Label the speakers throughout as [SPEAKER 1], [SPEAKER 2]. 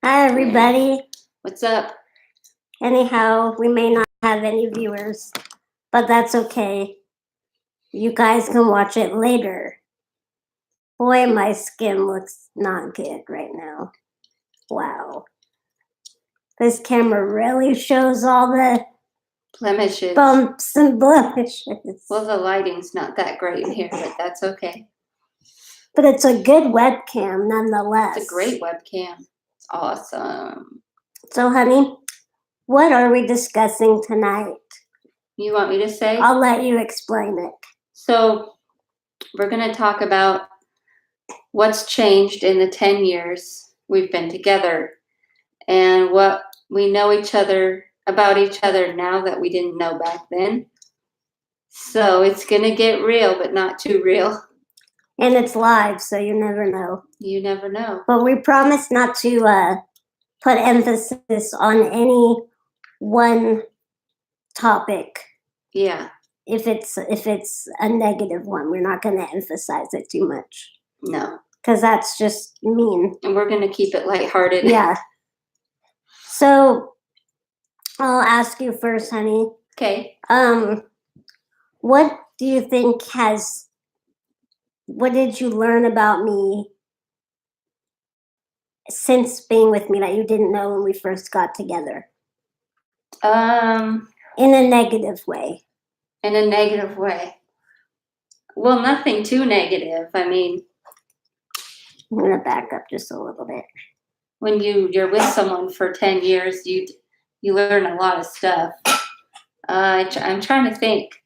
[SPEAKER 1] Hi, everybody.
[SPEAKER 2] What's up?
[SPEAKER 1] Anyhow, we may not have any viewers, but that's okay. You guys can watch it later. Boy, my skin looks not good right now. Wow. This camera really shows all the
[SPEAKER 2] Blemishes.
[SPEAKER 1] bumps and blemishes.
[SPEAKER 2] Well, the lighting's not that great in here, but that's okay.
[SPEAKER 1] But it's a good webcam nonetheless.
[SPEAKER 2] It's a great webcam. It's awesome.
[SPEAKER 1] So, honey, what are we discussing tonight?
[SPEAKER 2] You want me to say?
[SPEAKER 1] I'll let you explain it.
[SPEAKER 2] So, we're going to talk about what's changed in the 10 years we've been together and what we know about each other now that we didn't know back then. So, it's going to get real, but not too real.
[SPEAKER 1] And it's live, so you never know.
[SPEAKER 2] You never know.
[SPEAKER 1] But we promise not to put emphasis on any one topic.
[SPEAKER 2] Yeah.
[SPEAKER 1] If it's a negative one, we're not going to emphasize it too much.
[SPEAKER 2] No.
[SPEAKER 1] Because that's just mean.
[SPEAKER 2] And we're going to keep it lighthearted.
[SPEAKER 1] Yeah. So I'll ask you first, honey.
[SPEAKER 2] Okay.
[SPEAKER 1] What do you think what did you learn about me since being with me that you didn't know when we first got together? In a negative way.
[SPEAKER 2] In a negative way. Well, nothing too negative. I mean,
[SPEAKER 1] I'm going to back up just a little bit.
[SPEAKER 2] When you're with someone for 10 years, you learn a lot of stuff. I'm trying to think.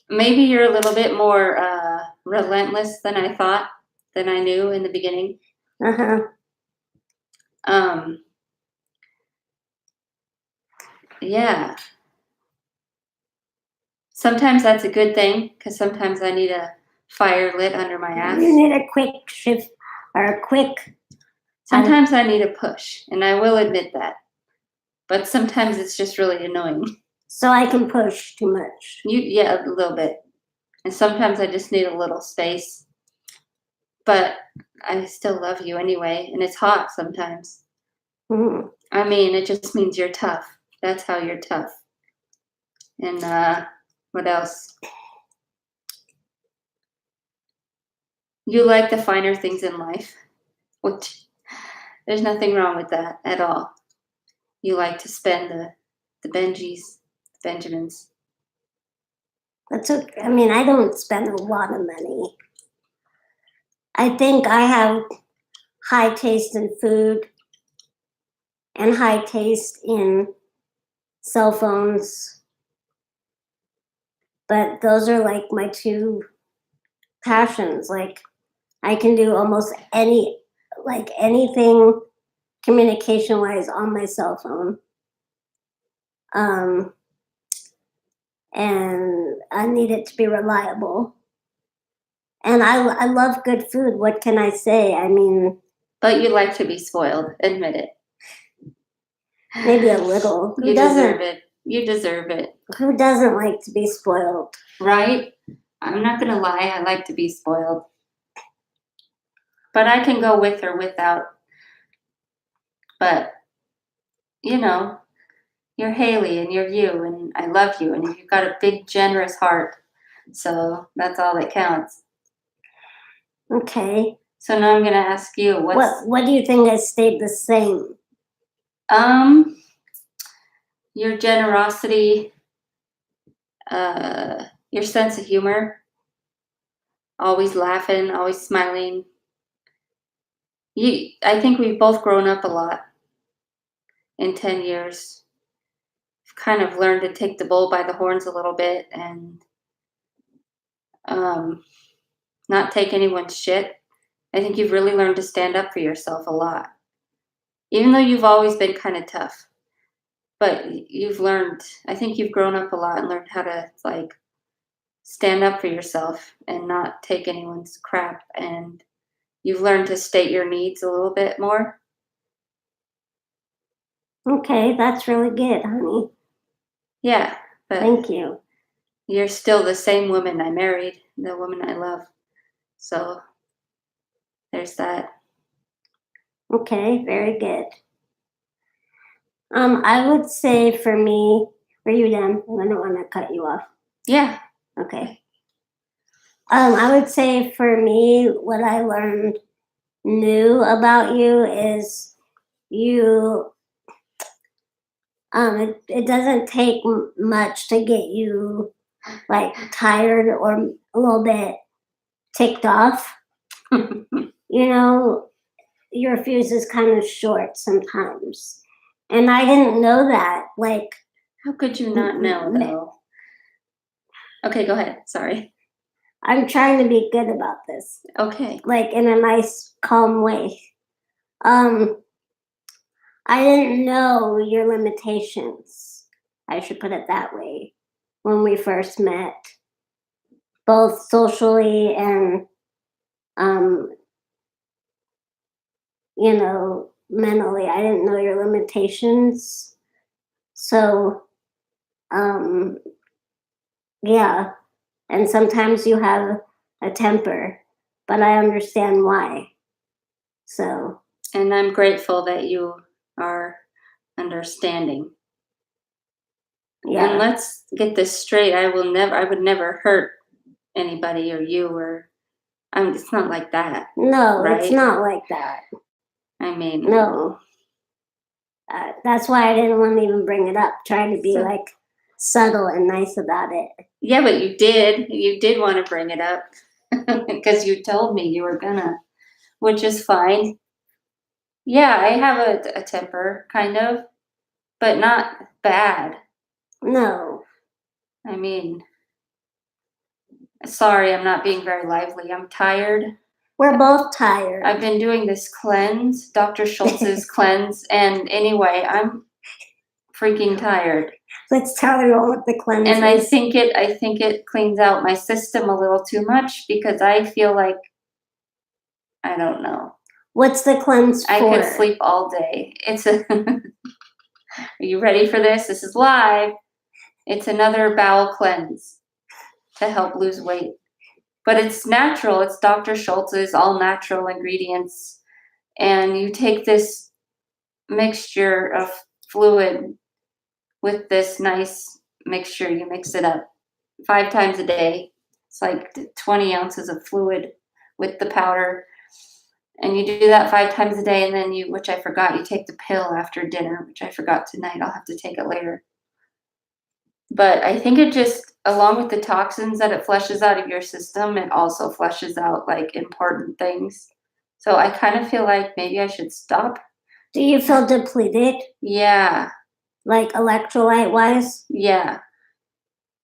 [SPEAKER 2] Maybe you're a little bit more relentless than I thought, than I knew in the beginning. Yeah. Sometimes that's a good thing, because sometimes I need a fire lit under my ass.
[SPEAKER 1] You need a quick shift or a quick...
[SPEAKER 2] Sometimes I need a push, and I will admit that. But sometimes it's just really annoying.
[SPEAKER 1] So I can push too much.
[SPEAKER 2] Yeah, a little bit. And sometimes I just need a little space. But I still love you anyway, and it's hot sometimes.
[SPEAKER 1] Mm-hmm.
[SPEAKER 2] I mean, it just means you're tough. That's how you're tough. And what else? You like the finer things in life, which there's nothing wrong with that at all. You like to spend the Benjamins.
[SPEAKER 1] That's okay. I mean, I don't spend a lot of money. I think I have high taste in food and high taste in cell phones. But those are like my two passions. Like, I can do almost anything communication-wise on my cell phone. And I need it to be reliable. And I love good food. What can I say? I mean...
[SPEAKER 2] But you like to be spoiled. Admit it.
[SPEAKER 1] Maybe a little.
[SPEAKER 2] You deserve it. You deserve it.
[SPEAKER 1] Who doesn't like to be spoiled?
[SPEAKER 2] Right? I'm not going to lie. I like to be spoiled. But I can go with or without. But, you know, you're Haley and you're you, and I love you, and you've got a big, generous heart. So that's all that counts.
[SPEAKER 1] Okay.
[SPEAKER 2] So now I'm going to ask you,
[SPEAKER 1] what do you think has stayed the same?
[SPEAKER 2] Your generosity, your sense of humor, always laughing, always smiling. I think we've both grown up a lot in 10 years. We've kind of learned to take the bull by the horns a little bit and not take anyone's shit. I think you've really learned to stand up for yourself a lot. Even though you've always been kind of tough. But you've learned, I think you've grown up a lot and learned how to, like, stand up for yourself and not take anyone's crap. And you've learned to state your needs a little bit more.
[SPEAKER 1] Okay, that's really good, honey.
[SPEAKER 2] Yeah. But
[SPEAKER 1] thank you.
[SPEAKER 2] You're still the same woman I married, the woman I love. So there's that.
[SPEAKER 1] Okay, very good. I would say for me, are you done? I don't want to cut you off.
[SPEAKER 2] Yeah.
[SPEAKER 1] Okay. I would say for me, what I learned new about you is you. It doesn't take much to get you like tired or a little bit ticked off. You know, your fuse is kind of short sometimes. And I didn't know that. Like,
[SPEAKER 2] How could you not know, though? Okay, go ahead. Sorry.
[SPEAKER 1] I'm trying to be good about this.
[SPEAKER 2] Okay.
[SPEAKER 1] Like, in a nice, calm way. I didn't know your limitations. I should put it that way. When we first met, both socially and, mentally. I didn't know your limitations. So, yeah. And sometimes you have a temper, but I understand why. So.
[SPEAKER 2] And I'm grateful that you are understanding.
[SPEAKER 1] Yeah.
[SPEAKER 2] And let's get this straight. I would never hurt anybody or you or it's not like that.
[SPEAKER 1] No,
[SPEAKER 2] right?
[SPEAKER 1] It's not like that.
[SPEAKER 2] I mean,
[SPEAKER 1] no. That's why I didn't want to even bring it up. Trying to be like subtle and nice about it.
[SPEAKER 2] Yeah, but you did. You did want to bring it up because you told me you were gonna, which is fine. Yeah, I have a temper, kind of, but not bad.
[SPEAKER 1] No.
[SPEAKER 2] I mean, sorry, I'm not being very lively. I'm tired.
[SPEAKER 1] We're both tired.
[SPEAKER 2] I've been doing this cleanse, Dr. Schultz's cleanse, and anyway, I'm freaking tired.
[SPEAKER 1] Let's tell everyone what the cleanse
[SPEAKER 2] And
[SPEAKER 1] is.
[SPEAKER 2] I think it cleans out my system a little too much because I feel like I don't know.
[SPEAKER 1] What's the cleanse for?
[SPEAKER 2] I could sleep all day. Are you ready for this? This is live. It's another bowel cleanse to help lose weight. But it's natural. It's Dr. Schultz's all natural ingredients. And you take this mixture of fluid with this nice mixture. You mix it up 5 times a day. It's like 20 ounces of fluid with the powder. And you do that 5 times a day. And then which I forgot, you take the pill after dinner, which I forgot tonight. I'll have to take it later. But I think it just, along with the toxins that it flushes out of your system, it also flushes out like important things. So I kind of feel like maybe I should stop.
[SPEAKER 1] Do you feel depleted?
[SPEAKER 2] Yeah.
[SPEAKER 1] Like electrolyte wise?
[SPEAKER 2] Yeah.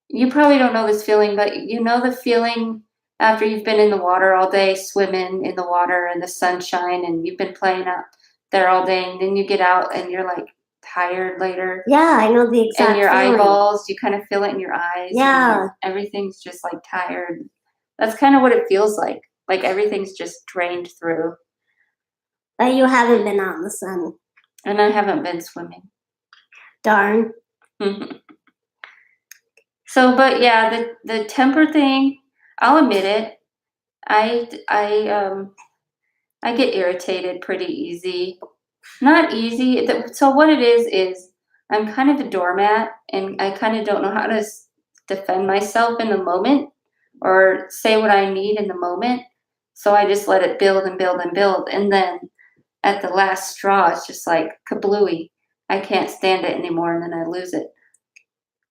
[SPEAKER 2] You probably don't know this feeling, but you know the feeling after you've been in the water all day, swimming in the water and the sunshine, and you've been playing out there all day, and then you get out and you're like tired later.
[SPEAKER 1] Yeah, I know the exact
[SPEAKER 2] and your
[SPEAKER 1] feeling.
[SPEAKER 2] eyeballs, you kind of feel it in your eyes.
[SPEAKER 1] Yeah.
[SPEAKER 2] Everything's just like tired. That's kind of what it feels like. Like everything's just drained through.
[SPEAKER 1] But you haven't been out in the sun.
[SPEAKER 2] And I haven't been swimming.
[SPEAKER 1] Darn.
[SPEAKER 2] So, but yeah, the temper thing, I'll admit it. I get irritated pretty easy. Not easy. So what it is I'm kind of a doormat, and I kind of don't know how to defend myself in the moment or say what I need in the moment. So I just let it build and build and build. And then at the last straw, it's just like kablooey. I can't stand it anymore, and then I lose it.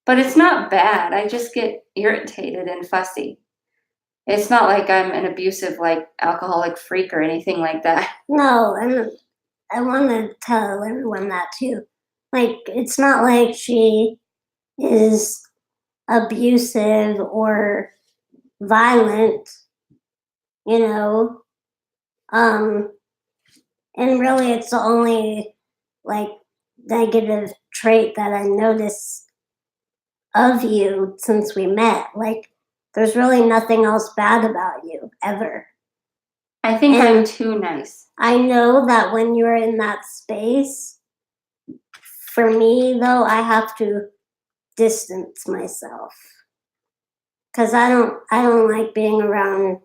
[SPEAKER 2] But it's not bad. I just get irritated and fussy. It's not like I'm an abusive, like, alcoholic freak or anything like that.
[SPEAKER 1] No, and I want to tell everyone that too. Like, it's not like she is abusive or violent, you know. And really, it's the only like negative trait that I notice of you since we met. Like, there's really nothing else bad about you ever.
[SPEAKER 2] I think I'm too nice.
[SPEAKER 1] I know that when you're in that space, for me though, I have to distance myself because I don't like being around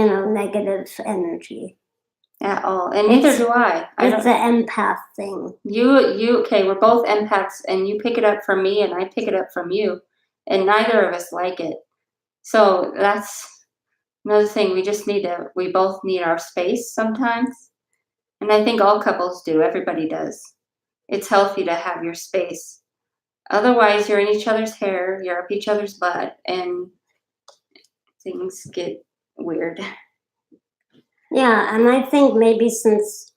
[SPEAKER 1] negative energy.
[SPEAKER 2] At all. And neither do I.
[SPEAKER 1] It's an empath thing.
[SPEAKER 2] Okay, we're both empaths, and you pick it up from me and I pick it up from you, and neither of us like it. So that's another thing. We both need our space sometimes. And I think all couples do. Everybody does. It's healthy to have your space. Otherwise, you're in each other's hair, you're up each other's butt, and things get weird.
[SPEAKER 1] Yeah, and I think maybe since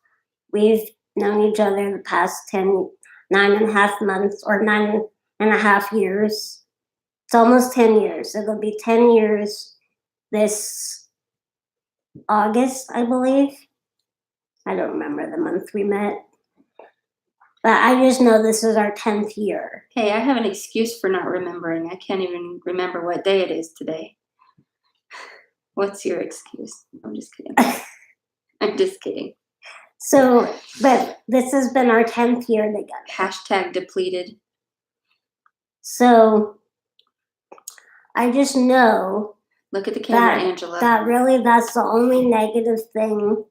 [SPEAKER 1] we've known each other the past 9.5 months or 9.5 years, it's almost 10 years. It'll be 10 years this August, I believe. I don't remember the month we met. But I just know this is our 10th year.
[SPEAKER 2] Hey, I have an excuse for not remembering. I can't even remember what day it is today. What's your excuse? I'm just kidding. I'm just kidding.
[SPEAKER 1] So, but this has been our 10th year together.
[SPEAKER 2] Hashtag depleted.
[SPEAKER 1] So, I just know.
[SPEAKER 2] Look at the camera, Angela.
[SPEAKER 1] That's the only negative thing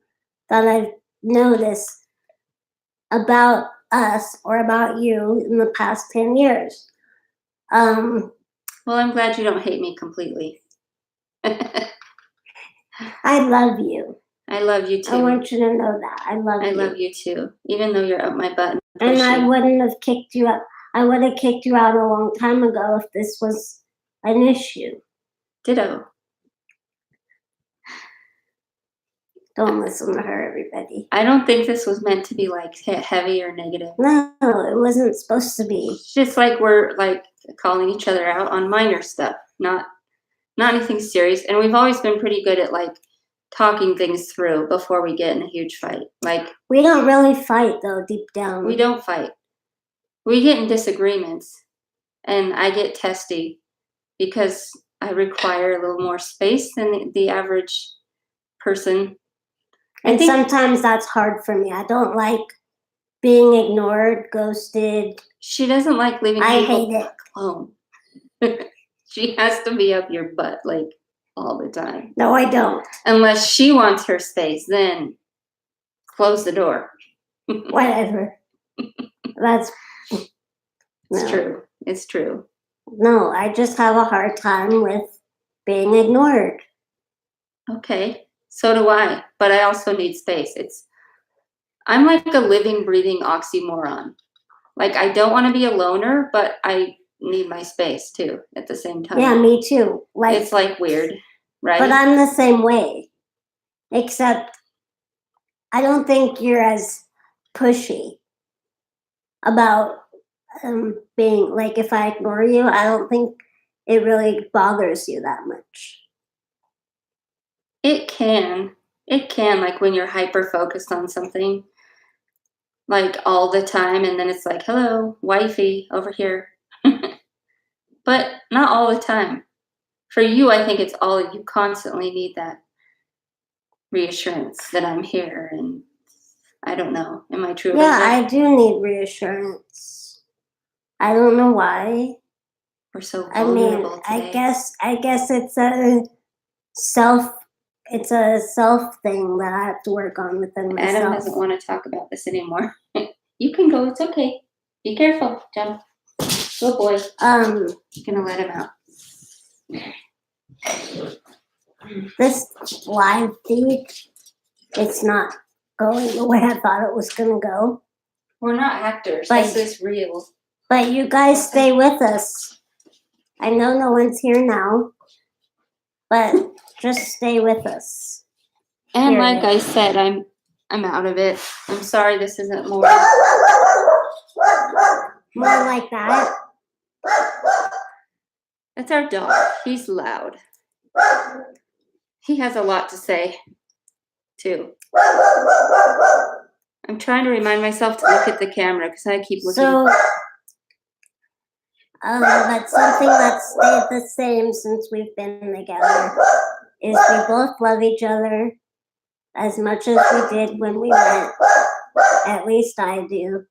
[SPEAKER 1] that I've noticed about us or about you in the past 10 years.
[SPEAKER 2] Well, I'm glad you don't hate me completely.
[SPEAKER 1] I love you.
[SPEAKER 2] I love you too.
[SPEAKER 1] I want you to know that. I love you.
[SPEAKER 2] I love you too, even though you're up my butt.
[SPEAKER 1] And I wouldn't have kicked you out. I would have kicked you out a long time ago if this was an issue.
[SPEAKER 2] Ditto.
[SPEAKER 1] Don't listen to her, everybody.
[SPEAKER 2] I don't think this was meant to be like heavy or negative.
[SPEAKER 1] No, it wasn't supposed to be.
[SPEAKER 2] It's just like we're like calling each other out on minor stuff, not anything serious. And we've always been pretty good at like talking things through before we get in a huge fight. Like,
[SPEAKER 1] we don't really fight though, deep down.
[SPEAKER 2] We don't fight. We get in disagreements, and I get testy because I require a little more space than the average person.
[SPEAKER 1] And sometimes that's hard for me. I don't like being ignored, ghosted.
[SPEAKER 2] She doesn't like leaving people
[SPEAKER 1] I hate it.
[SPEAKER 2] alone. She has to be up your butt like all the time.
[SPEAKER 1] No, I don't.
[SPEAKER 2] Unless she wants her space, then close the door.
[SPEAKER 1] Whatever. That's
[SPEAKER 2] It's true. It's true.
[SPEAKER 1] No, I just have a hard time with being ignored.
[SPEAKER 2] Okay. So do I, but I also need space. I'm like a living, breathing oxymoron. Like, I don't want to be a loner, but I need my space too at the same time.
[SPEAKER 1] Yeah, me too. Like,
[SPEAKER 2] it's like weird, right?
[SPEAKER 1] But I'm the same way. Except I don't think you're as pushy about being, like, if I ignore you, I don't think it really bothers you that much.
[SPEAKER 2] It can, like when you're hyper focused on something, like all the time, and then it's like, hello, wifey, over here. But not all the time. For you, I think it's all, you constantly need that reassurance that I'm here, and I don't know. Am I true?
[SPEAKER 1] Yeah, I do need reassurance. I don't know why.
[SPEAKER 2] We're so vulnerable today.
[SPEAKER 1] I guess it's a self thing that I have to work on within myself.
[SPEAKER 2] Adam doesn't want to talk about this anymore. You can go. It's okay. Be careful, Jump. Good boy. Gonna let him out.
[SPEAKER 1] This live feed, it's not going the way I thought it was gonna go.
[SPEAKER 2] We're not actors. This is real.
[SPEAKER 1] But you guys stay with us. I know no one's here now, but just stay with us.
[SPEAKER 2] And like I said, I'm out of it. I'm sorry this isn't more
[SPEAKER 1] like that.
[SPEAKER 2] That's our dog. He's loud. He has a lot to say, too. I'm trying to remind myself to look at the camera because I keep looking.
[SPEAKER 1] So, but something that's stayed the same since we've been together is we both love each other as much as we did when we met. At least I do.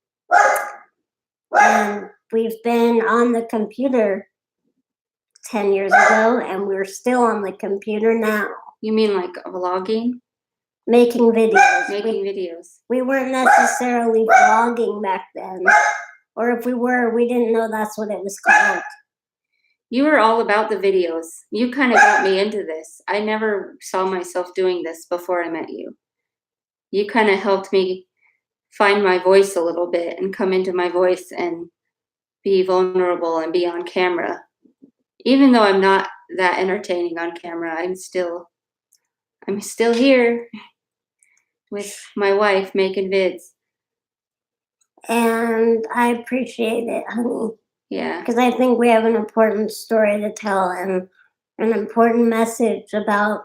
[SPEAKER 1] And we've been on the computer 10 years ago, and we're still on the computer now.
[SPEAKER 2] You mean like vlogging?
[SPEAKER 1] Making videos.
[SPEAKER 2] Making videos.
[SPEAKER 1] We weren't necessarily vlogging back then. Or if we were, we didn't know that's what it was called.
[SPEAKER 2] You were all about the videos. You kind of got me into this. I never saw myself doing this before I met you. You kind of helped me find my voice a little bit and come into my voice and be vulnerable and be on camera. Even though I'm not that entertaining on camera, I'm still here with my wife making vids.
[SPEAKER 1] And I appreciate it, honey.
[SPEAKER 2] Yeah.
[SPEAKER 1] Because I think we have an important story to tell and an important message about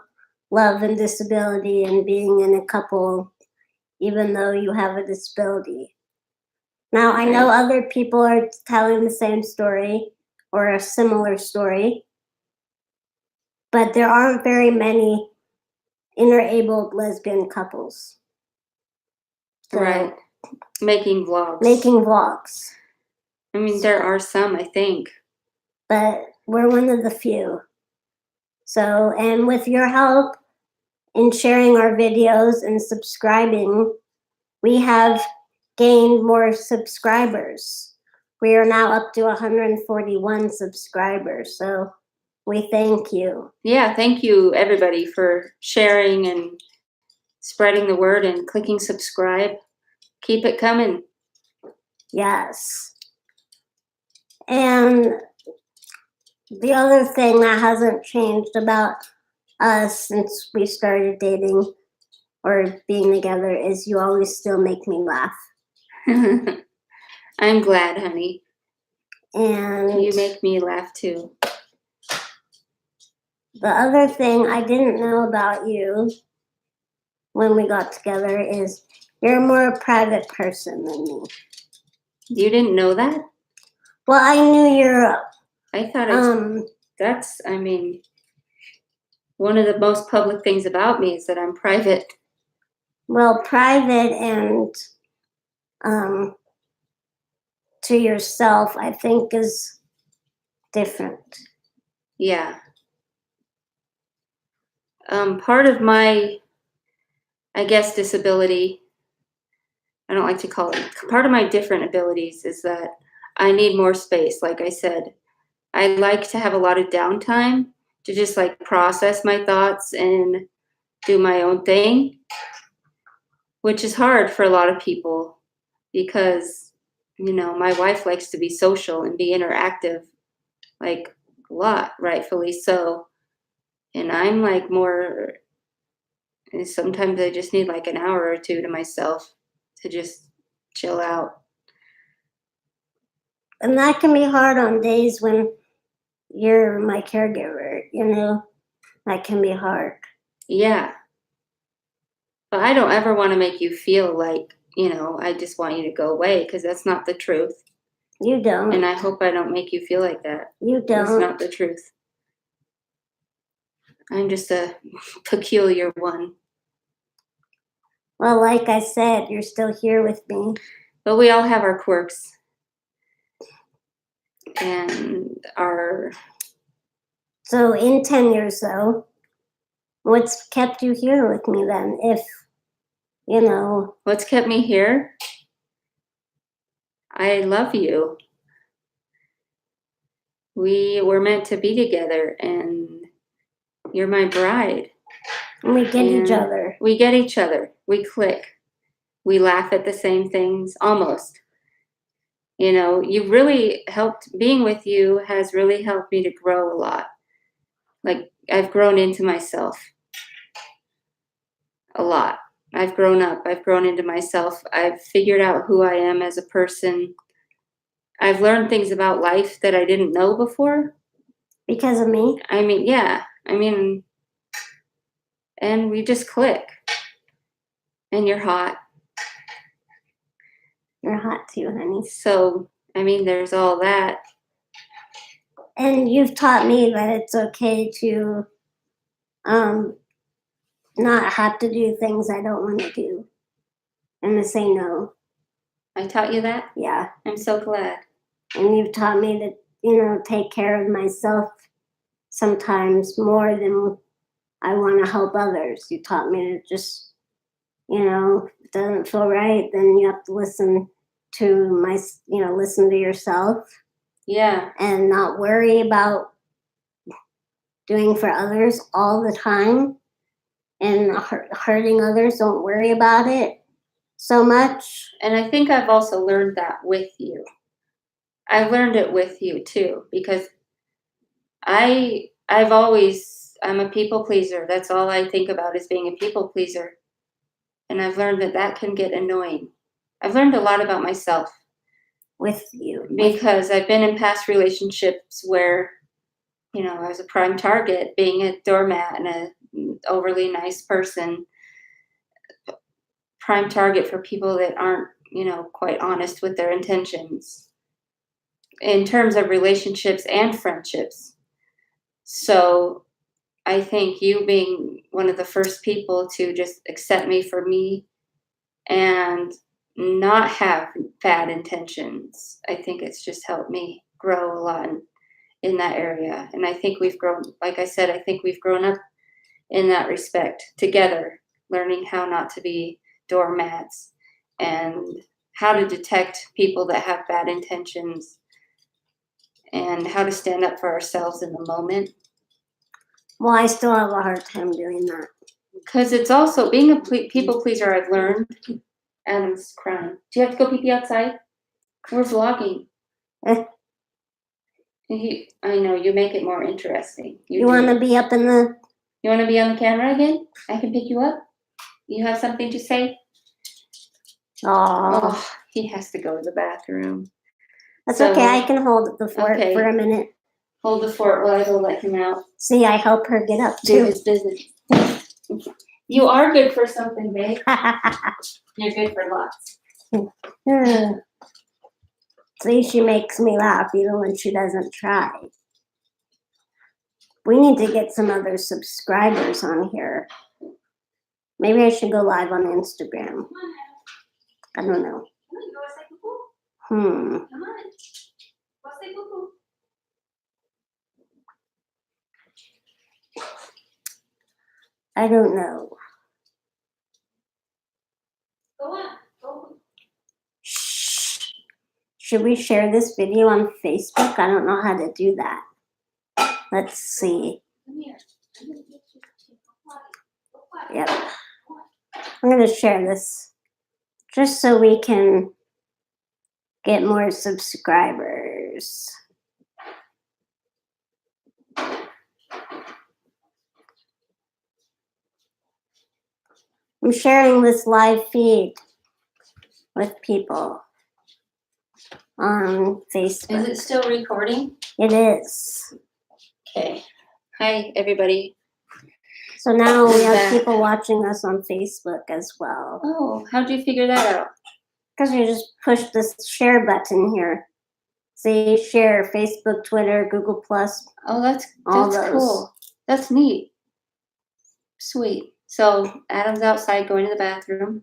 [SPEAKER 1] love and disability and being in a couple, even though you have a disability. Now, I know other people are telling the same story or a similar story, but there aren't very many inner-abled lesbian couples. So,
[SPEAKER 2] Right. Making vlogs.
[SPEAKER 1] Making vlogs.
[SPEAKER 2] I mean, there are some, I think.
[SPEAKER 1] But we're one of the few. So, and with your help in sharing our videos and subscribing, we have gained more subscribers. We are now up to 141 subscribers. So we thank you.
[SPEAKER 2] Yeah, thank you everybody for sharing and spreading the word and clicking subscribe. Keep it coming.
[SPEAKER 1] Yes. And the other thing that hasn't changed about us since we started dating or being together is you always still make me laugh.
[SPEAKER 2] I'm glad, honey.
[SPEAKER 1] And
[SPEAKER 2] you make me laugh too.
[SPEAKER 1] The other thing I didn't know about you when we got together is you're a more private person than me.
[SPEAKER 2] You didn't know that?
[SPEAKER 1] Well, I knew you're
[SPEAKER 2] I thought that's, I mean, one of the most public things about me is that I'm private.
[SPEAKER 1] Well, private and to yourself, I think, is different.
[SPEAKER 2] Yeah. Part of my, I guess, disability, I don't like to call it, part of my different abilities is that I need more space, like I said. I like to have a lot of downtime to just like process my thoughts and do my own thing, which is hard for a lot of people because, you know, my wife likes to be social and be interactive, like a lot, rightfully so. And I'm like more, sometimes I just need like an hour or two to myself to just chill out.
[SPEAKER 1] And that can be hard on days when you're my caregiver, you know? That can be hard.
[SPEAKER 2] Yeah. But I don't ever want to make you feel like, you know, I just want you to go away, because that's not the truth.
[SPEAKER 1] You don't.
[SPEAKER 2] And I hope I don't make you feel like that.
[SPEAKER 1] You don't.
[SPEAKER 2] That's not the truth. I'm just a peculiar one.
[SPEAKER 1] Well, like I said, you're still here with me.
[SPEAKER 2] But we all have our quirks. And our...
[SPEAKER 1] So in 10 years, though, what's kept you here with me then? If, you know...
[SPEAKER 2] What's kept me here? I love you. We were meant to be together, and you're my bride.
[SPEAKER 1] And we get each other.
[SPEAKER 2] We get each other. We click. We laugh at the same things, almost. You know, you really helped, being with you has really helped me to grow a lot. Like, I've grown into myself a lot. I've grown up. I've grown into myself. I've figured out who I am as a person. I've learned things about life that I didn't know before.
[SPEAKER 1] Because of me?
[SPEAKER 2] I mean, yeah. I mean, and we just click. And you're hot.
[SPEAKER 1] You're hot too, honey.
[SPEAKER 2] So, I mean, there's all that.
[SPEAKER 1] And you've taught me that it's okay to not have to do things I don't want to do. And to say no.
[SPEAKER 2] I taught you that?
[SPEAKER 1] Yeah.
[SPEAKER 2] I'm so glad.
[SPEAKER 1] And you've taught me to, you know, take care of myself sometimes more than I want to help others. You taught me to just, if it doesn't feel right, then you have to listen to listen to yourself.
[SPEAKER 2] Yeah.
[SPEAKER 1] And not worry about doing for others all the time and hurting others. Don't worry about it so much.
[SPEAKER 2] And I think I've also learned that with you. I've learned it with you too, because I'm a people pleaser. That's all I think about is being a people pleaser. And I've learned that can get annoying. I've learned a lot about myself.
[SPEAKER 1] With you.
[SPEAKER 2] Because I've been in past relationships where, I was a prime target, being a doormat and an overly nice person. Prime target for people that aren't, quite honest with their intentions in terms of relationships and friendships. So I think you being one of the first people to just accept me for me and not have bad intentions, I think it's just helped me grow a lot in that area. And I think we've grown, like I said, I think we've grown up in that respect together, learning how not to be doormats and how to detect people that have bad intentions and how to stand up for ourselves in the moment.
[SPEAKER 1] Well, I still have a hard time doing that. Because
[SPEAKER 2] it's also being a people pleaser, I've learned. Adam's crying. Do you have to go pee outside? We're vlogging. I know, you make it more interesting.
[SPEAKER 1] You want to be up in the...
[SPEAKER 2] You want to be on the camera again? I can pick you up? You have something to say? Oh, he has to go to the bathroom.
[SPEAKER 1] That's okay. I can hold the fort for a minute.
[SPEAKER 2] Hold the fort while I go let him out.
[SPEAKER 1] See, I help her get up too.
[SPEAKER 2] Do his business. You are good for something, babe. You're good for lots.
[SPEAKER 1] See, she makes me laugh even when she doesn't try. We need to get some other subscribers on here. Maybe I should go live on Instagram. I don't know. Come on. Go say boo-boo. I don't know. Go on. Go. Shh. Should we share this video on Facebook? I don't know how to do that. Let's see. Yep. I'm going to share this just so we can get more subscribers. I'm sharing this live feed with people on Facebook.
[SPEAKER 2] Is it still recording?
[SPEAKER 1] It is.
[SPEAKER 2] Okay. Hi, everybody.
[SPEAKER 1] So now we have people watching us on Facebook as well.
[SPEAKER 2] Oh, how'd you figure that out?
[SPEAKER 1] Because you just push this share button here. See, share, Facebook, Twitter, Google+.
[SPEAKER 2] Oh, that's cool. That's neat. Sweet. So Adam's outside going to the bathroom.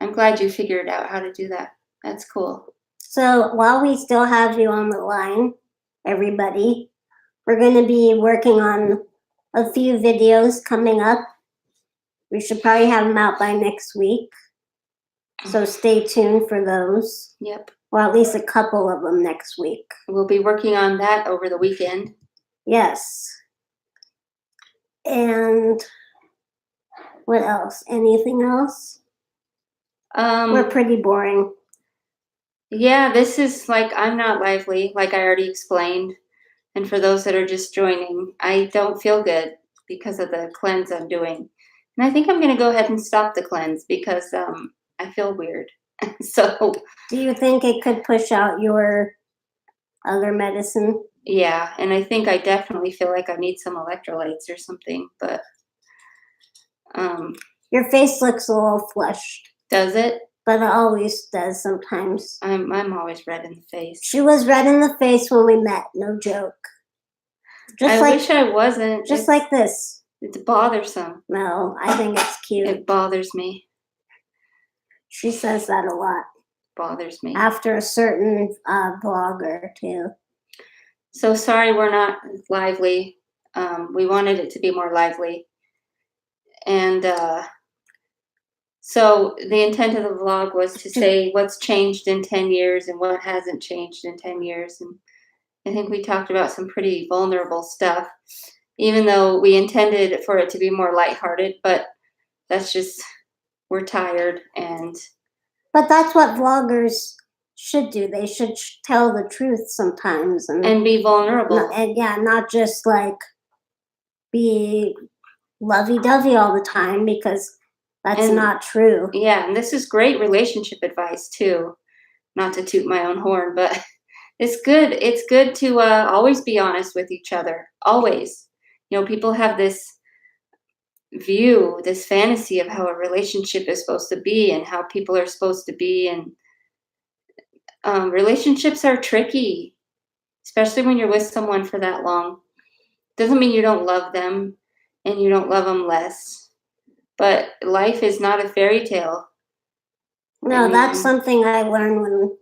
[SPEAKER 2] I'm glad you figured out how to do that. That's cool.
[SPEAKER 1] So while we still have you on the line, everybody, we're going to be working on a few videos coming up. We should probably have them out by next week. So stay tuned for those.
[SPEAKER 2] Yep.
[SPEAKER 1] Well, at least a couple of them next week.
[SPEAKER 2] We'll be working on that over the weekend.
[SPEAKER 1] Yes. And what else? Anything else? We're pretty boring.
[SPEAKER 2] Yeah, this is I'm not lively, like I already explained. And for those that are just joining, I don't feel good because of the cleanse I'm doing. And I think I'm going to go ahead and stop the cleanse because I feel weird. So.
[SPEAKER 1] Do you think it could push out your other medicine?
[SPEAKER 2] Yeah, and I think I definitely feel like I need some electrolytes or something, but.
[SPEAKER 1] Your face looks a little flushed.
[SPEAKER 2] Does it?
[SPEAKER 1] But it always does sometimes.
[SPEAKER 2] I'm always red in the face.
[SPEAKER 1] She was red in the face when we met, no joke.
[SPEAKER 2] I wish I wasn't.
[SPEAKER 1] Just like this.
[SPEAKER 2] It's bothersome.
[SPEAKER 1] No, I think it's cute.
[SPEAKER 2] It bothers me.
[SPEAKER 1] She says that a lot.
[SPEAKER 2] Bothers me.
[SPEAKER 1] After a certain vlogger, too.
[SPEAKER 2] So sorry we're not lively. We wanted it to be more lively. And so the intent of the vlog was to say what's changed in 10 years and what hasn't changed in 10 years. And I think we talked about some pretty vulnerable stuff, even though we intended for it to be more lighthearted, but that's just, we're tired.
[SPEAKER 1] But that's what vloggers should do. They should tell the truth sometimes.
[SPEAKER 2] And be vulnerable.
[SPEAKER 1] And yeah, not just like be lovey-dovey all the time, because that's not true.
[SPEAKER 2] Yeah, and this is great relationship advice too. Not to toot my own horn, but it's good. It's good to always be honest with each other. Always. You know, people have this view, this fantasy of how a relationship is supposed to be and how people are supposed to be. And relationships are tricky, especially when you're with someone for that long. Doesn't mean you don't love them and you don't love them less. But life is not a fairy tale.
[SPEAKER 1] No, that's something I learned when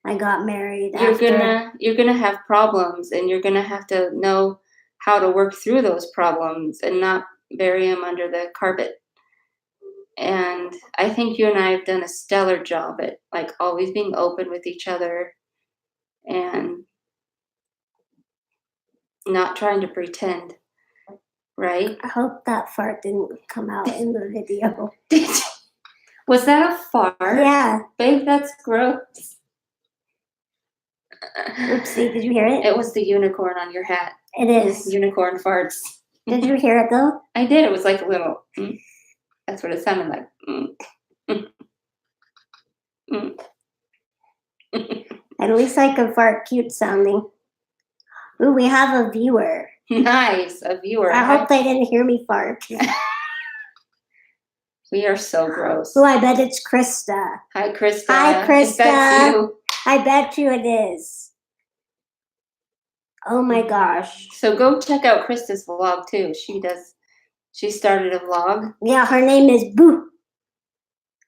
[SPEAKER 1] I got married.
[SPEAKER 2] You're gonna have problems, and you're gonna have to know how to work through those problems and not bury them under the carpet. And I think you and I have done a stellar job at like always being open with each other and not trying to pretend, right?
[SPEAKER 1] I hope that fart didn't come out in the video.
[SPEAKER 2] Was that a fart?
[SPEAKER 1] Yeah.
[SPEAKER 2] Babe, that's gross.
[SPEAKER 1] Oopsie, did you hear it?
[SPEAKER 2] It was the unicorn on your hat.
[SPEAKER 1] It is.
[SPEAKER 2] Unicorn farts.
[SPEAKER 1] Did you hear it though?
[SPEAKER 2] I did. It was like a little. That's what it sounded like.
[SPEAKER 1] At least I can fart cute sounding. Ooh, we have a viewer.
[SPEAKER 2] Nice, a viewer.
[SPEAKER 1] I hope they didn't hear me fart.
[SPEAKER 2] We are so gross.
[SPEAKER 1] Oh, I bet it's Krista.
[SPEAKER 2] Hi, Krista.
[SPEAKER 1] Hi, Krista.
[SPEAKER 2] That's you.
[SPEAKER 1] I bet you it is. Oh my gosh.
[SPEAKER 2] So go check out Krista's vlog too. She started a vlog.
[SPEAKER 1] Yeah, her name is Boo.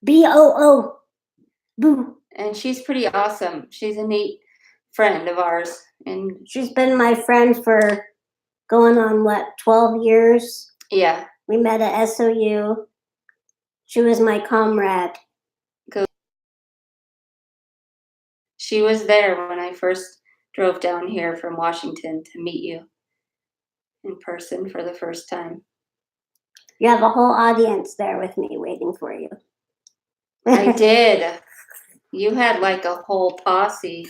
[SPEAKER 1] B-O-O. Boo.
[SPEAKER 2] And she's pretty awesome. She's a neat friend of ours. And
[SPEAKER 1] she's been my friend for going on, 12 years?
[SPEAKER 2] Yeah.
[SPEAKER 1] We met at SOU. She was my comrade.
[SPEAKER 2] She was there when I first drove down here from Washington to meet you in person for the first time.
[SPEAKER 1] You have a whole audience there with me waiting for you.
[SPEAKER 2] I did. You had like a whole posse.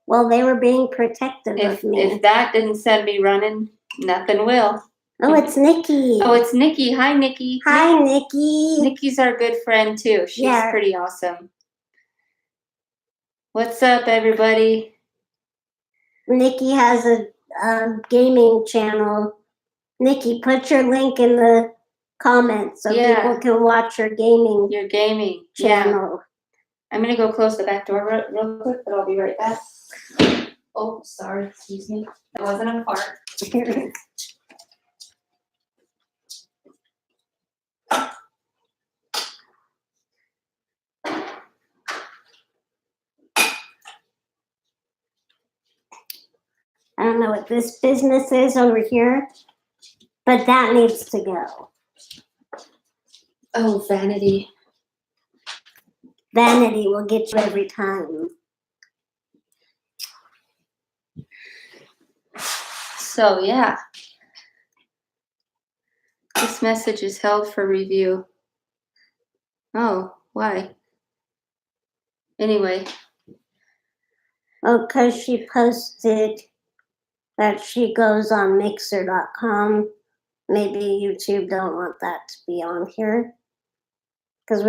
[SPEAKER 1] Well, they were being protective of me.
[SPEAKER 2] If that didn't send me running, nothing will.
[SPEAKER 1] Oh, it's Nikki.
[SPEAKER 2] Oh, it's Nikki. Hi, Nikki.
[SPEAKER 1] Hi, Nikki.
[SPEAKER 2] Nikki's our good friend, too. She's pretty awesome. What's up, everybody?
[SPEAKER 1] Nikki has a gaming channel. Nikki, put your link in the comments so people can watch your gaming channel.
[SPEAKER 2] Yeah. I'm going to go close the back door real quick, but I'll be right back. Oh, sorry. Excuse me. That wasn't a fart.
[SPEAKER 1] I don't know what this business is over here, but that needs to go.
[SPEAKER 2] Oh, vanity.
[SPEAKER 1] Vanity will get you every time.
[SPEAKER 2] So, yeah. This message is held for review. Oh, why? Anyway.
[SPEAKER 1] Oh, because she posted that she goes on Mixer.com. Maybe YouTube don't want that to be on here. Because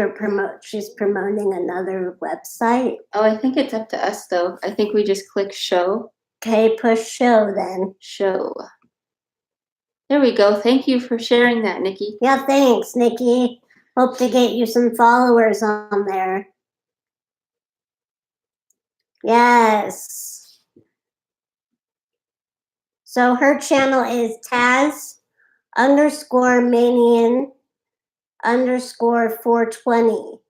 [SPEAKER 1] she's promoting another website.
[SPEAKER 2] Oh, I think it's up to us, though. I think we just click show.
[SPEAKER 1] Okay, push show then.
[SPEAKER 2] Show. There we go. Thank you for sharing that, Nikki.
[SPEAKER 1] Yeah, thanks, Nikki. Hope to get you some followers on there. Yes. So her channel is Taz_Manian_420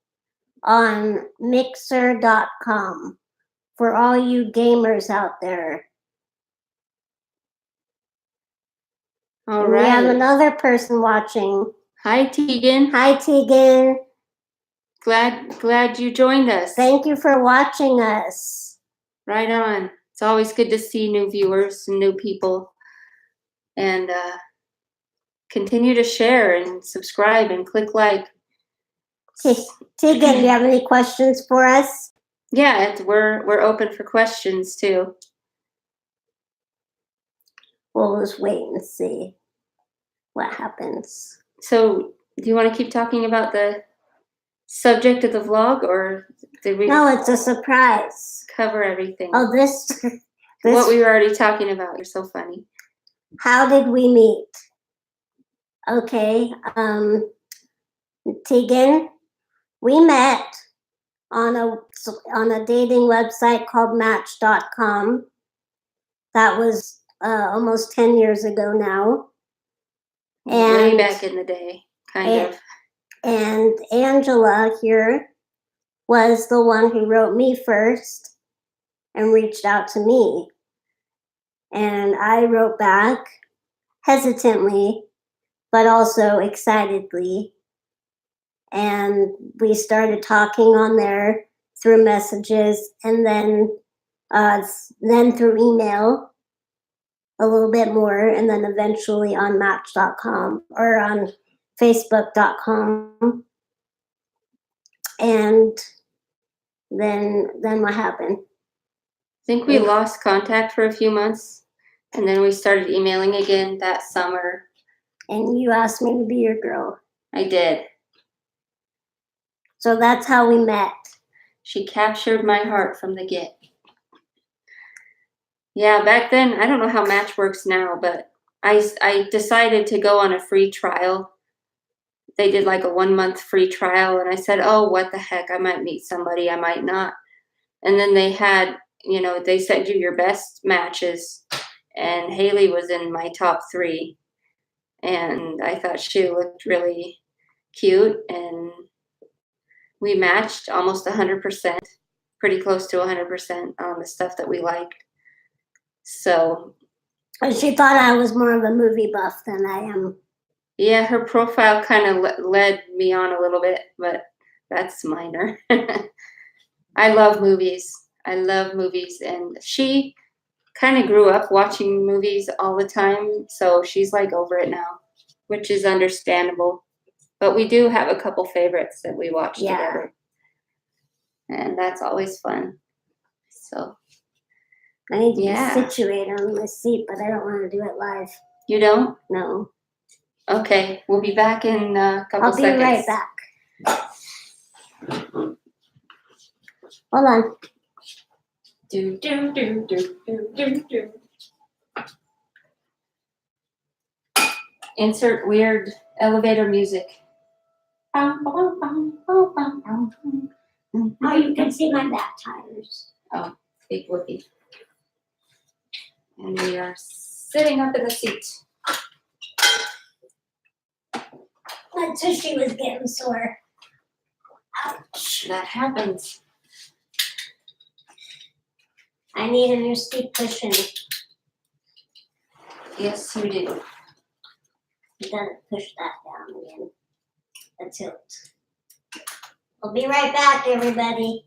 [SPEAKER 1] on Mixer.com for all you gamers out there.
[SPEAKER 2] All
[SPEAKER 1] And we have
[SPEAKER 2] right.
[SPEAKER 1] another person watching.
[SPEAKER 2] Hi, Tegan.
[SPEAKER 1] Hi, Tegan.
[SPEAKER 2] Glad you joined us.
[SPEAKER 1] Thank you for watching us.
[SPEAKER 2] Right on. It's always good to see new viewers and new people. And continue to share and subscribe and click like.
[SPEAKER 1] Tegan, do you have any questions for us?
[SPEAKER 2] Yeah, we're open for questions too.
[SPEAKER 1] We'll just wait and see what happens.
[SPEAKER 2] So, do you want to keep talking about the subject of the vlog, or did we
[SPEAKER 1] No, it's a surprise.
[SPEAKER 2] cover everything?
[SPEAKER 1] Oh, this
[SPEAKER 2] What we were already talking about. You're so funny.
[SPEAKER 1] How did we meet? Okay, Tegan, we met on a dating website called Match.com. That was almost 10 years ago now.
[SPEAKER 2] Way
[SPEAKER 1] And
[SPEAKER 2] back in the day, kind of.
[SPEAKER 1] And Angela here was the one who wrote me first and reached out to me. And I wrote back hesitantly, but also excitedly. And we started talking on there through messages, and then through email a little bit more, and then eventually on Match.com or on Facebook.com. And then what happened?
[SPEAKER 2] I think we lost contact for a few months, and then we started emailing again that summer.
[SPEAKER 1] And you asked me to be your girl.
[SPEAKER 2] I did.
[SPEAKER 1] So that's how we met.
[SPEAKER 2] She captured my heart from the get. Yeah, back then, I don't know how Match works now, but I decided to go on a free trial. They did like a 1-month free trial, and I said, oh, what the heck, I might meet somebody, I might not. And then they had, they sent you your best matches, and Haley was in my top 3. And I thought she looked really cute, and we matched almost 100%, pretty close to 100% on the stuff that we liked. So.
[SPEAKER 1] And she thought I was more of a movie buff than I am.
[SPEAKER 2] Yeah, her profile kind of led me on a little bit, but that's minor. I love movies. And she kind of grew up watching movies all the time, so she's like over it now, which is understandable. But we do have a couple favorites that we watch together, and that's always fun. So
[SPEAKER 1] I need to be situated on my seat, but I don't want to do it live.
[SPEAKER 2] You don't?
[SPEAKER 1] No.
[SPEAKER 2] Okay, we'll be back in a couple seconds.
[SPEAKER 1] I'll be right back. Hold on.
[SPEAKER 2] Do, do, do, do, do, do, do. Insert weird elevator music.
[SPEAKER 1] Oh, you can see my back tires.
[SPEAKER 2] Oh, big whoopee. And we are sitting up in the seat.
[SPEAKER 1] My tushy was getting sore.
[SPEAKER 2] Ouch, that happens.
[SPEAKER 1] I need a new seat cushion.
[SPEAKER 2] Yes, you do.
[SPEAKER 1] You gotta push that down again. That's it. I'll be right back, everybody.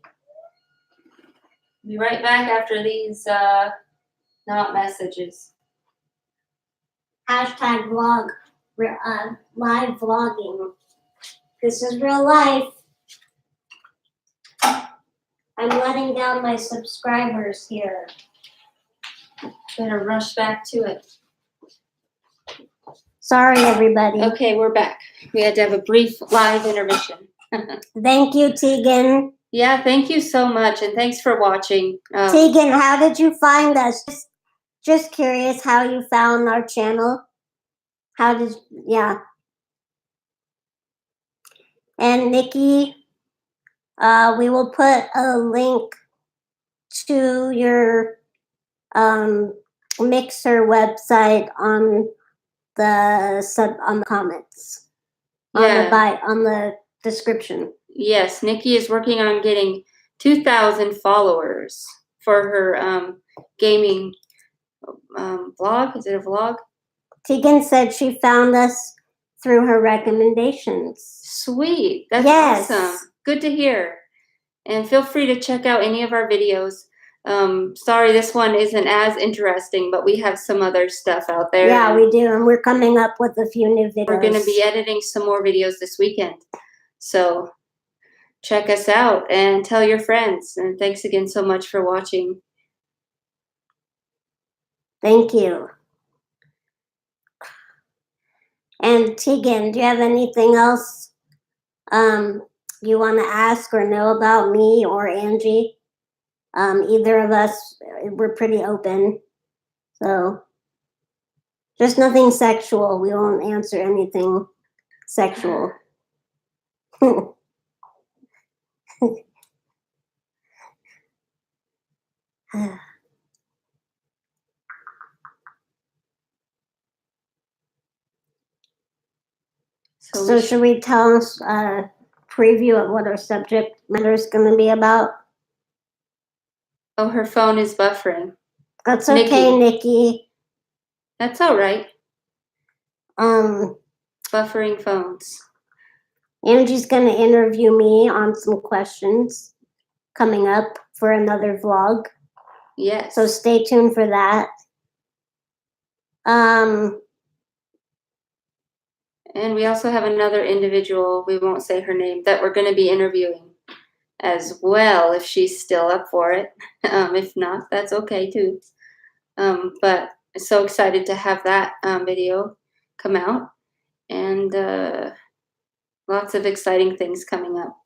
[SPEAKER 2] Be right back after these not messages.
[SPEAKER 1] Hashtag vlog, live vlogging. This is real life. I'm letting down my subscribers here.
[SPEAKER 2] Better rush back to it.
[SPEAKER 1] Sorry, everybody.
[SPEAKER 2] Okay, we're back. We had to have a brief live intermission.
[SPEAKER 1] Thank you, Tegan.
[SPEAKER 2] Yeah, thank you so much, and thanks for watching.
[SPEAKER 1] Tegan, how did you find us? Just curious how you found our channel. And Nikki, we will put a link to your Mixer website on the comments. On the description.
[SPEAKER 2] Yes, Nikki is working on getting 2,000 followers for her gaming vlog. Is it a vlog?
[SPEAKER 1] Tegan said she found us through her recommendations.
[SPEAKER 2] Sweet. That's
[SPEAKER 1] Yes.
[SPEAKER 2] awesome. Good to hear. And feel free to check out any of our videos. Sorry, this one isn't as interesting, but we have some other stuff out there.
[SPEAKER 1] Yeah, we do, and we're coming up with a few new videos.
[SPEAKER 2] We're going to be editing some more videos this weekend. So check us out and tell your friends. And thanks again so much for watching.
[SPEAKER 1] Thank you. And Tegan, do you have anything else you want to ask or know about me or Angie? Either of us, we're pretty open. So just nothing sexual. We won't answer anything sexual. So should we tell us a preview of what our subject matter is going to be about?
[SPEAKER 2] Oh, her phone is buffering.
[SPEAKER 1] That's okay, Nikki.
[SPEAKER 2] That's all right. Buffering phones.
[SPEAKER 1] Angie's going to interview me on some questions coming up for another vlog.
[SPEAKER 2] Yes.
[SPEAKER 1] So stay tuned for that.
[SPEAKER 2] And we also have another individual, we won't say her name, that we're going to be interviewing as well, if she's still up for it. If not, that's okay too. But I'm so excited to have that video come out. And lots of exciting things coming up.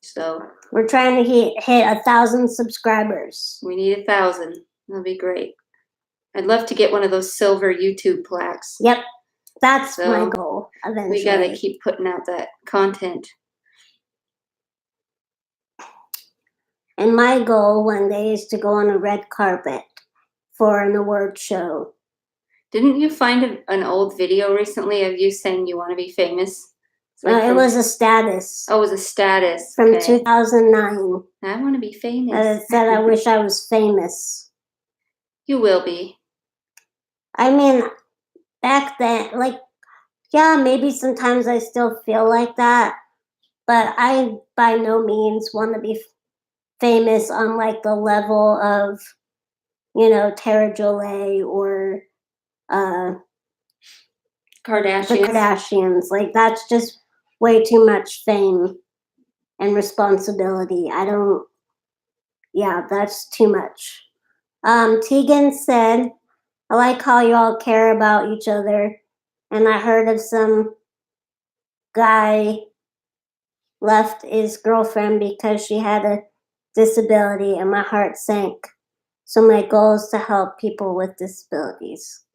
[SPEAKER 2] So
[SPEAKER 1] we're trying to hit 1,000 subscribers.
[SPEAKER 2] We need 1,000. That'll be great. I'd love to get one of those silver YouTube plaques.
[SPEAKER 1] Yep. That's my goal eventually.
[SPEAKER 2] We got to keep putting out that content.
[SPEAKER 1] And my goal one day is to go on a red carpet for an award show.
[SPEAKER 2] Didn't you find an old video recently of you saying you want to be famous?
[SPEAKER 1] It was a status.
[SPEAKER 2] Oh, it was a status.
[SPEAKER 1] From 2009.
[SPEAKER 2] I want to be famous.
[SPEAKER 1] It said I wish I was famous.
[SPEAKER 2] You will be.
[SPEAKER 1] I mean, back then, yeah, maybe sometimes I still feel like that, but I by no means want to be famous on the level of, Tara Jolie or
[SPEAKER 2] Kardashians.
[SPEAKER 1] The Kardashians. That's just way too much fame and responsibility. That's too much. Tegan said, I like how y'all care about each other. And I heard of some guy left his girlfriend because she had a disability, and my heart sank. So my goal is to help people with disabilities.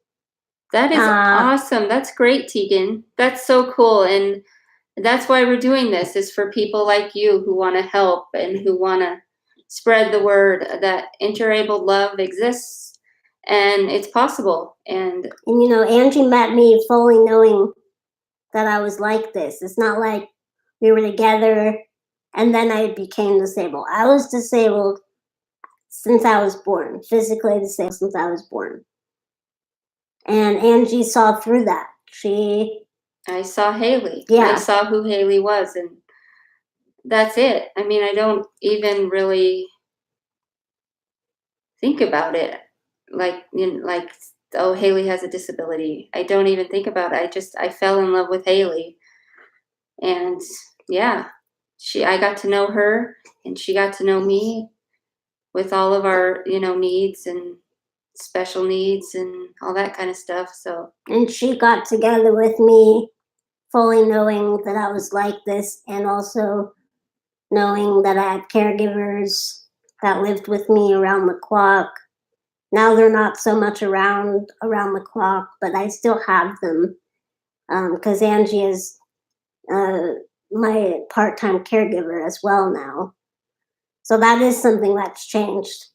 [SPEAKER 2] That is awesome. That's great, Tegan. That's so cool. And that's why we're doing this, is for people like you who want to help and who want to spread the word that interabled love exists. And it's possible. And
[SPEAKER 1] Angie met me fully knowing that I was like this. It's not like we were together and then I became disabled. I was disabled since I was born, physically disabled since I was born. And Angie saw through that.
[SPEAKER 2] I saw Haley.
[SPEAKER 1] Yeah.
[SPEAKER 2] I saw who Haley was, and that's it. I mean, I don't even really think about it. Oh, Haley has a disability. I don't even think about it. I fell in love with Haley. And yeah, I got to know her and she got to know me with all of our, needs and special needs and all that kind of stuff.
[SPEAKER 1] And she got together with me fully knowing that I was like this, and also knowing that I had caregivers that lived with me around the clock. Now they're not so much around the clock, but I still have them because Angie is my part-time caregiver as well now. So that is something that's changed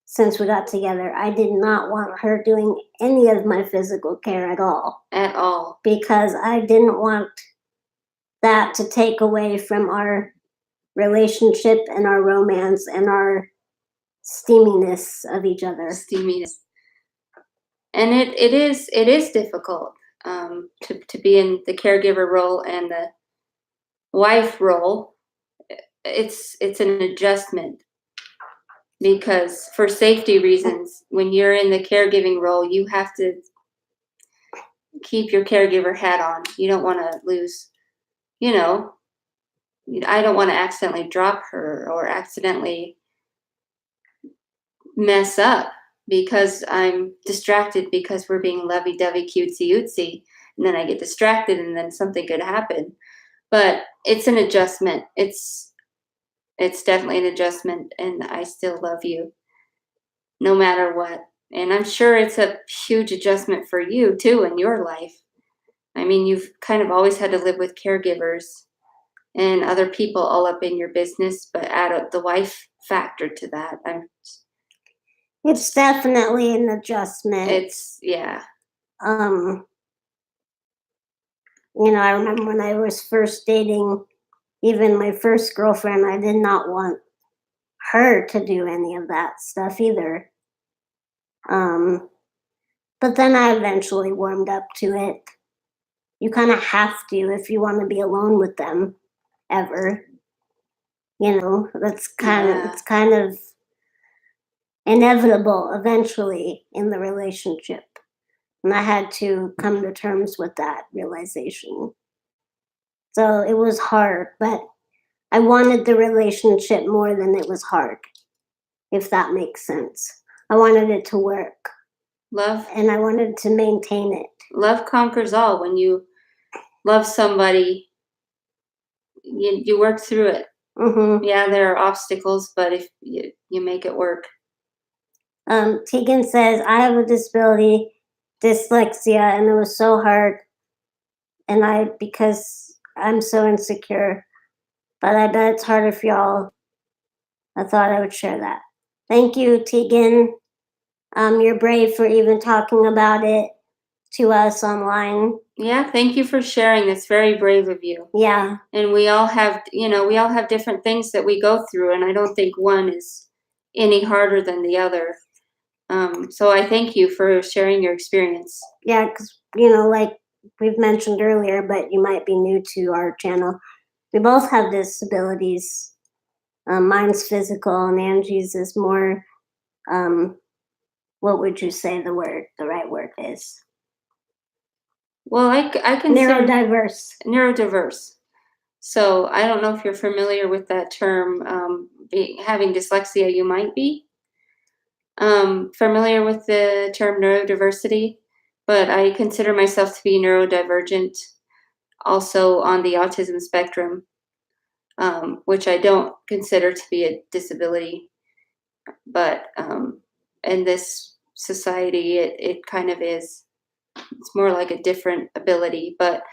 [SPEAKER 1] since we got together. I did not want her doing any of my physical care at all.
[SPEAKER 2] At all.
[SPEAKER 1] Because I didn't want that to take away from our relationship and our romance and our steaminess of each other.
[SPEAKER 2] Steaminess. And it is difficult to be in the caregiver role and the wife role. It's an adjustment because for safety reasons, when you're in the caregiving role, you have to keep your caregiver hat on. You don't want to lose, you know, I don't want to accidentally drop her or accidentally mess up because I'm distracted because we're being lovey-dovey, cutesy-ootsy, and then I get distracted and then something could happen. But it's an adjustment. It's definitely an adjustment, and I still love you no matter what. And I'm sure it's a huge adjustment for you too in your life. I mean, you've kind of always had to live with caregivers and other people all up in your business, but add the wife factor to that.
[SPEAKER 1] It's definitely an adjustment.
[SPEAKER 2] Yeah.
[SPEAKER 1] I remember when I was first dating, even my first girlfriend, I did not want her to do any of that stuff either. But then I eventually warmed up to it. You kind of have to if you want to be alone with them ever. It's kind of inevitable eventually in the relationship. And I had to come to terms with that realization. So it was hard, but I wanted the relationship more than it was hard, if that makes sense. I wanted it to work.
[SPEAKER 2] Love.
[SPEAKER 1] And I wanted to maintain it.
[SPEAKER 2] Love conquers all. When you love somebody, you work through it.
[SPEAKER 1] Mm-hmm.
[SPEAKER 2] Yeah, there are obstacles, but if you make it work.
[SPEAKER 1] Tegan says, I have a disability, dyslexia, and it was so hard. And because I'm so insecure, but I bet it's harder for y'all. I thought I would share that. Thank you, Tegan. You're brave for even talking about it to us online.
[SPEAKER 2] Yeah, thank you for sharing. That's very brave of you.
[SPEAKER 1] Yeah.
[SPEAKER 2] And we all have different things that we go through, and I don't think one is any harder than the other. So I thank you for sharing your experience.
[SPEAKER 1] Yeah, because, like we've mentioned earlier, but you might be new to our channel, we both have disabilities. Mine's physical, and Angie's is more, what would you say the right word is?
[SPEAKER 2] Well, I can neurodiverse. So I don't know if you're familiar with that term. Having dyslexia, you might be familiar with the term neurodiversity, but I consider myself to be neurodivergent, also on the autism spectrum, which I don't consider to be a disability. But in this society, it kind of is. It's more like a different ability. But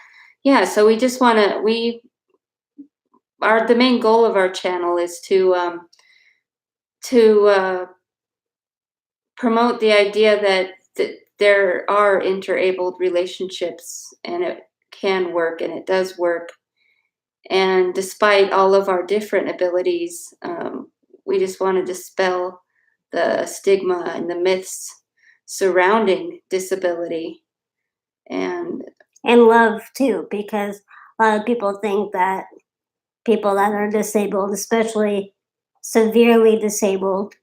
[SPEAKER 2] yeah, so we just want to, the main goal of our channel is to promote the idea that there are interabled relationships, and it can work, and it does work. And despite all of our different abilities, we just want to dispel the stigma and the myths surrounding disability and
[SPEAKER 1] love too, because a lot of people think that people that are disabled, especially severely disabled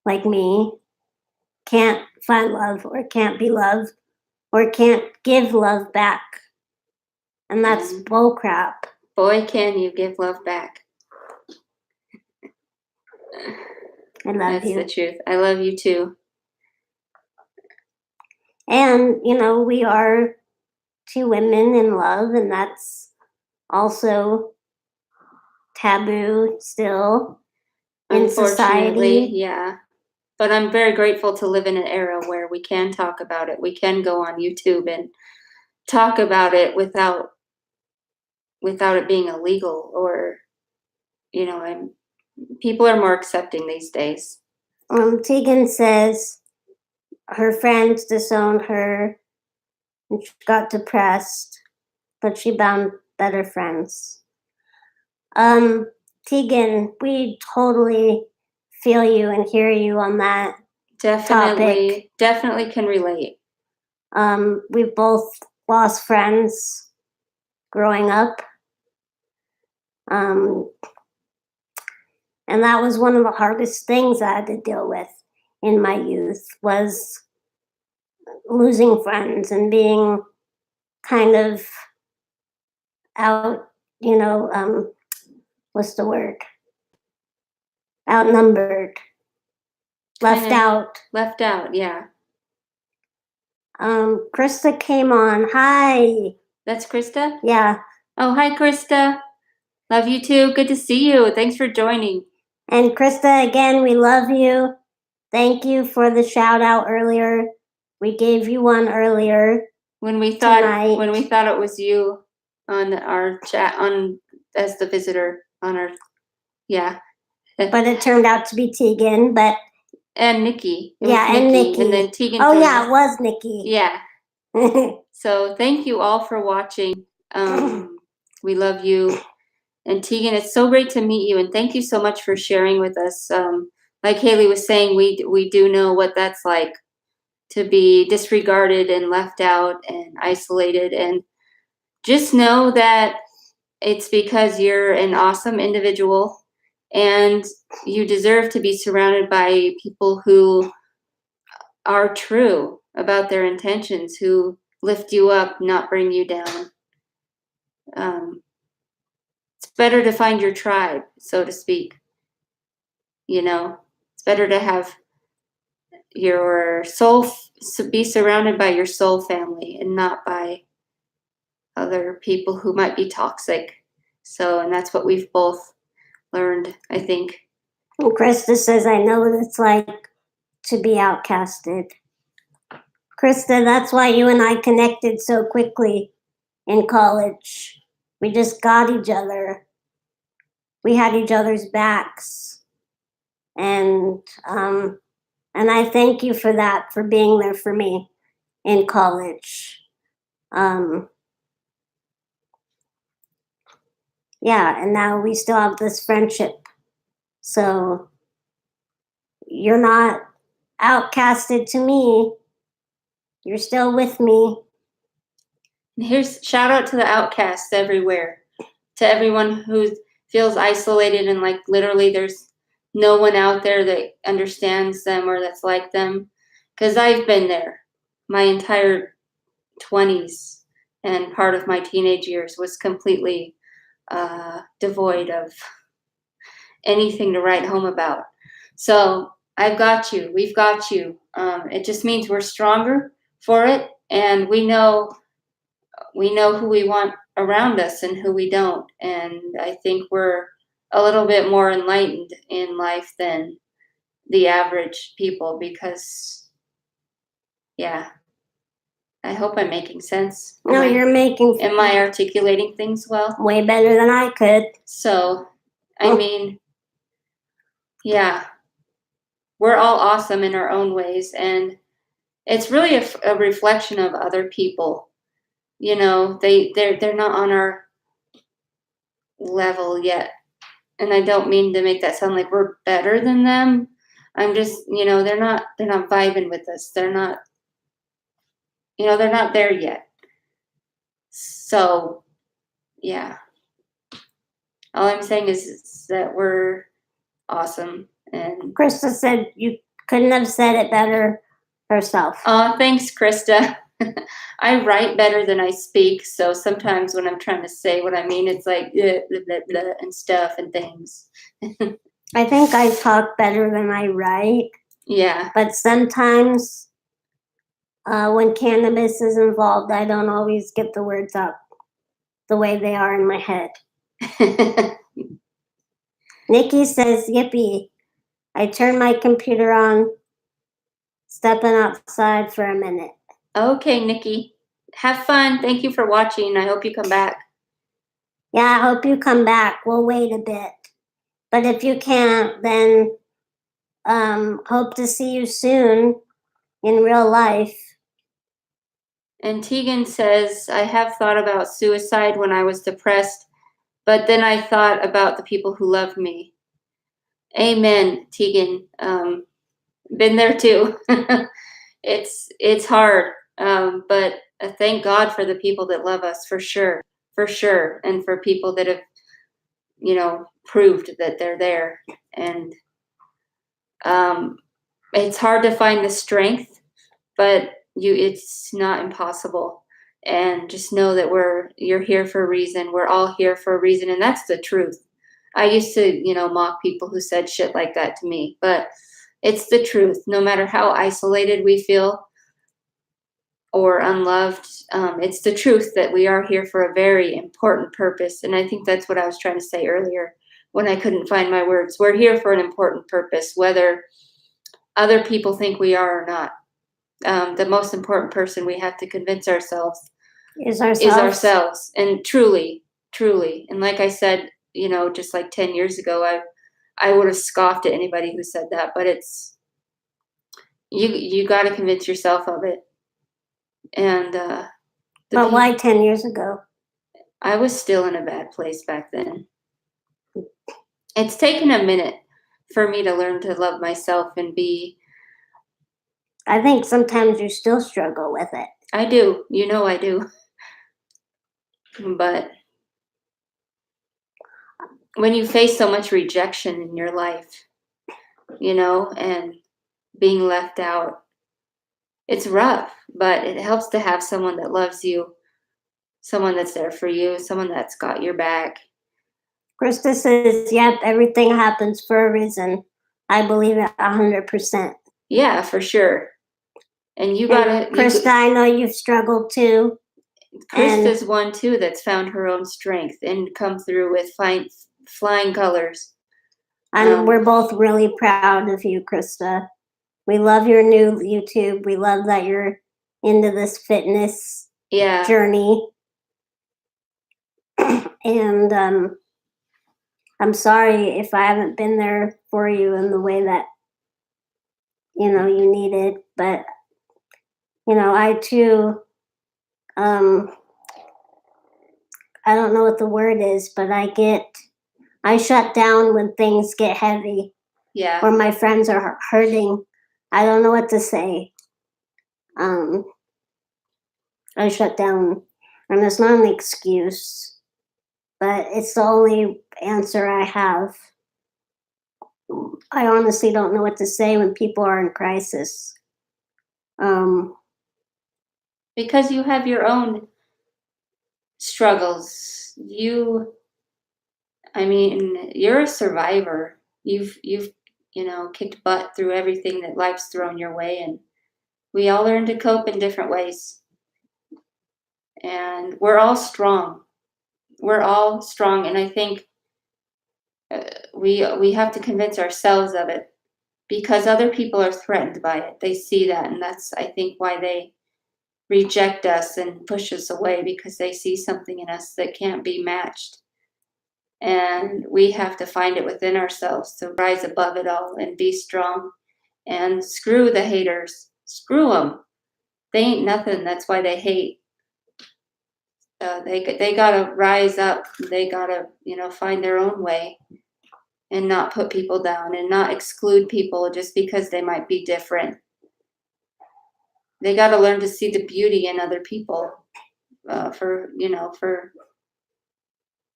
[SPEAKER 1] like me, can't find love or can't be loved or can't give love back. And that's bull crap.
[SPEAKER 2] Boy, can you give love back.
[SPEAKER 1] I love you.
[SPEAKER 2] That's the truth. I love you too.
[SPEAKER 1] And, we are two women in love, and that's also taboo still in society.
[SPEAKER 2] Yeah. But I'm very grateful to live in an era where we can talk about it. We can go on YouTube and talk about it without it being illegal, or people are more accepting these days.
[SPEAKER 1] Tegan says her friends disowned her and she got depressed, but she found better friends. Tegan, we totally feel you and hear you on that.
[SPEAKER 2] Definitely can relate.
[SPEAKER 1] We both lost friends growing up. And that was one of the hardest things I had to deal with in my youth, was losing friends and being kind of out, what's the word? Outnumbered, left out.
[SPEAKER 2] Left out, yeah.
[SPEAKER 1] Krista came on. Hi.
[SPEAKER 2] That's Krista?
[SPEAKER 1] Yeah.
[SPEAKER 2] Oh, hi, Krista. Love you too. Good to see you. Thanks for joining.
[SPEAKER 1] And Krista, again, we love you. Thank you for the shout out earlier. We gave you one earlier.
[SPEAKER 2] When we thought
[SPEAKER 1] tonight.
[SPEAKER 2] it was you on our chat as the visitor on our, yeah.
[SPEAKER 1] But it turned out to be Tegan,
[SPEAKER 2] and Nikki.
[SPEAKER 1] And Nikki.
[SPEAKER 2] And then Tegan.
[SPEAKER 1] Oh yeah, it was Nikki.
[SPEAKER 2] Yeah. So thank you all for watching. We love you. And Tegan, it's so great to meet you, and thank you so much for sharing with us. Like Haley was saying, we do know what that's like, to be disregarded and left out and isolated. And just know that it's because you're an awesome individual, and you deserve to be surrounded by people who are true about their intentions, who lift you up, not bring you down. It's better to find your tribe, so to speak. It's better to have your soul, be surrounded by your soul family and not by other people who might be toxic. So, and that's what we've both learned, I think.
[SPEAKER 1] And Krista says, I know what it's like to be outcasted. Krista, that's why you and I connected so quickly in college. We just got each other. We had each other's backs. And I thank you for that, for being there for me in college. Yeah, and now we still have this friendship. So you're not outcasted to me. You're still with me.
[SPEAKER 2] And here's shout out to the outcasts everywhere, to everyone who feels isolated and like literally there's no one out there that understands them or that's like them. Because I've been there. My entire 20s and part of my teenage years was completely devoid of anything to write home about. So I've got you. We've got you. It just means we're stronger for it, and we know who we want around us and who we don't. And I think we're a little bit more enlightened in life than the average people, because, yeah, I hope I'm making sense.
[SPEAKER 1] You're making
[SPEAKER 2] sense. Am I articulating things well?
[SPEAKER 1] Way better than I could.
[SPEAKER 2] So, I mean, yeah, we're all awesome in our own ways, and it's really a reflection of other people. They're not on our level yet, and I don't mean to make that sound like we're better than them. I'm just, they're not vibing with us. They're not there yet. So, yeah. All I'm saying is that we're awesome. And
[SPEAKER 1] Krista said you couldn't have said it better herself.
[SPEAKER 2] Oh, thanks, Krista. I write better than I speak, so sometimes when I'm trying to say what I mean, it's like blah, blah, blah, and stuff and things.
[SPEAKER 1] I think I talk better than I write.
[SPEAKER 2] Yeah.
[SPEAKER 1] But sometimes when cannabis is involved, I don't always get the words out the way they are in my head. Nikki says, yippee. I turned my computer on, stepping outside for a minute.
[SPEAKER 2] Okay, Nikki. Have fun. Thank you for watching. I hope you come back.
[SPEAKER 1] Yeah, I hope you come back. We'll wait a bit. But if you can't, then hope to see you soon in real life.
[SPEAKER 2] And Tegan says, I have thought about suicide when I was depressed, but then I thought about the people who love me. Amen, Tegan. Been there too. It's hard, but thank God for the people that love us, for sure, and for people that have, proved that they're there. And it's hard to find the strength, but it's not impossible. And just know that you're here for a reason. We're all here for a reason, and that's the truth. I used to, mock people who said shit like that to me, but it's the truth. No matter how isolated we feel or unloved, it's the truth that we are here for a very important purpose. And I think that's what I was trying to say earlier when I couldn't find my words. We're here for an important purpose, whether other people think we are or not. The most important person we have to convince ourselves
[SPEAKER 1] Is
[SPEAKER 2] is ourselves. And truly, and like I said, just like 10 years ago, I would have scoffed at anybody who said that, but it's you got to convince yourself of it. And
[SPEAKER 1] but why 10 years ago?
[SPEAKER 2] I was still in a bad place back then. It's taken a minute for me to learn to love myself and be.
[SPEAKER 1] I think sometimes you still struggle with it.
[SPEAKER 2] I do. I do. But when you face so much rejection in your life, and being left out, it's rough, but it helps to have someone that loves you, someone that's there for you, someone that's got your back.
[SPEAKER 1] Krista says, yep, everything happens for a reason. I believe it 100%.
[SPEAKER 2] Yeah, for sure. And you gotta,
[SPEAKER 1] Krista, I know you've struggled too.
[SPEAKER 2] Krista's one too that's found her own strength and come through with flying colors.
[SPEAKER 1] And we're both really proud of you, Krista. We love your new YouTube. We love that you're into this fitness journey. And I'm sorry if I haven't been there for you in the way that, you needed. But, I too, I don't know what the word is, but I shut down when things get heavy.
[SPEAKER 2] Yeah.
[SPEAKER 1] Or my friends are hurting. I don't know what to say. I shut down. And it's not an excuse, but it's the only answer I have. I honestly don't know what to say when people are in crisis.
[SPEAKER 2] Because you have your own struggles. You're a survivor. You've kicked butt through everything that life's thrown your way, and we all learn to cope in different ways. And we're all strong. And I think we have to convince ourselves of it, because other people are threatened by it. They see that, and that's, I think, why they reject us and push us away, because they see something in us that can't be matched. And we have to find it within ourselves to rise above it all and be strong. And screw the haters. Screw them. They ain't nothing. That's why they hate. They gotta rise up. They gotta find their own way, and not put people down, and not exclude people just because they might be different. They gotta learn to see the beauty in other people. For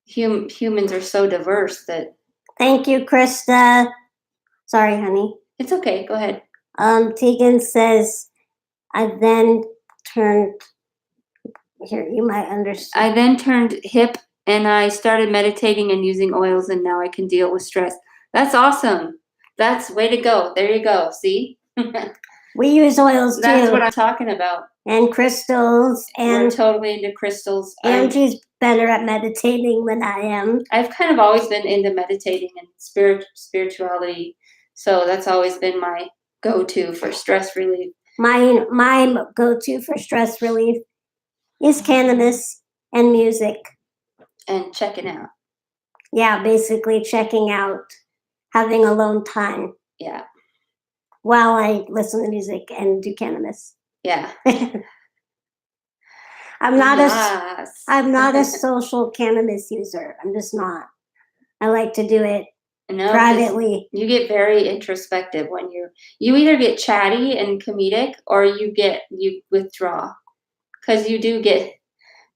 [SPEAKER 2] humans are so diverse that.
[SPEAKER 1] Thank you, Krista. Sorry, honey.
[SPEAKER 2] It's okay. Go ahead.
[SPEAKER 1] Tegan says, I then turned. Here, you might understand.
[SPEAKER 2] I then turned hip, and I started meditating and using oils, and now I can deal with stress. That's awesome. That's way to go. There you go. See?
[SPEAKER 1] We use oils too.
[SPEAKER 2] That's what I'm talking about.
[SPEAKER 1] And crystals. And
[SPEAKER 2] we're totally into crystals.
[SPEAKER 1] Angie's better at meditating than I am.
[SPEAKER 2] I've kind of always been into meditating and spirituality. So that's always been my go-to for stress relief.
[SPEAKER 1] My go-to for stress relief is cannabis and music.
[SPEAKER 2] And checking out.
[SPEAKER 1] Yeah, basically checking out, having alone time.
[SPEAKER 2] Yeah.
[SPEAKER 1] While I listen to music and do cannabis.
[SPEAKER 2] Yeah.
[SPEAKER 1] I'm not a social cannabis user. I'm just not. I like to do it
[SPEAKER 2] No, 'cause
[SPEAKER 1] privately.
[SPEAKER 2] you get very introspective when you either get chatty and comedic or you withdraw. Because you do get,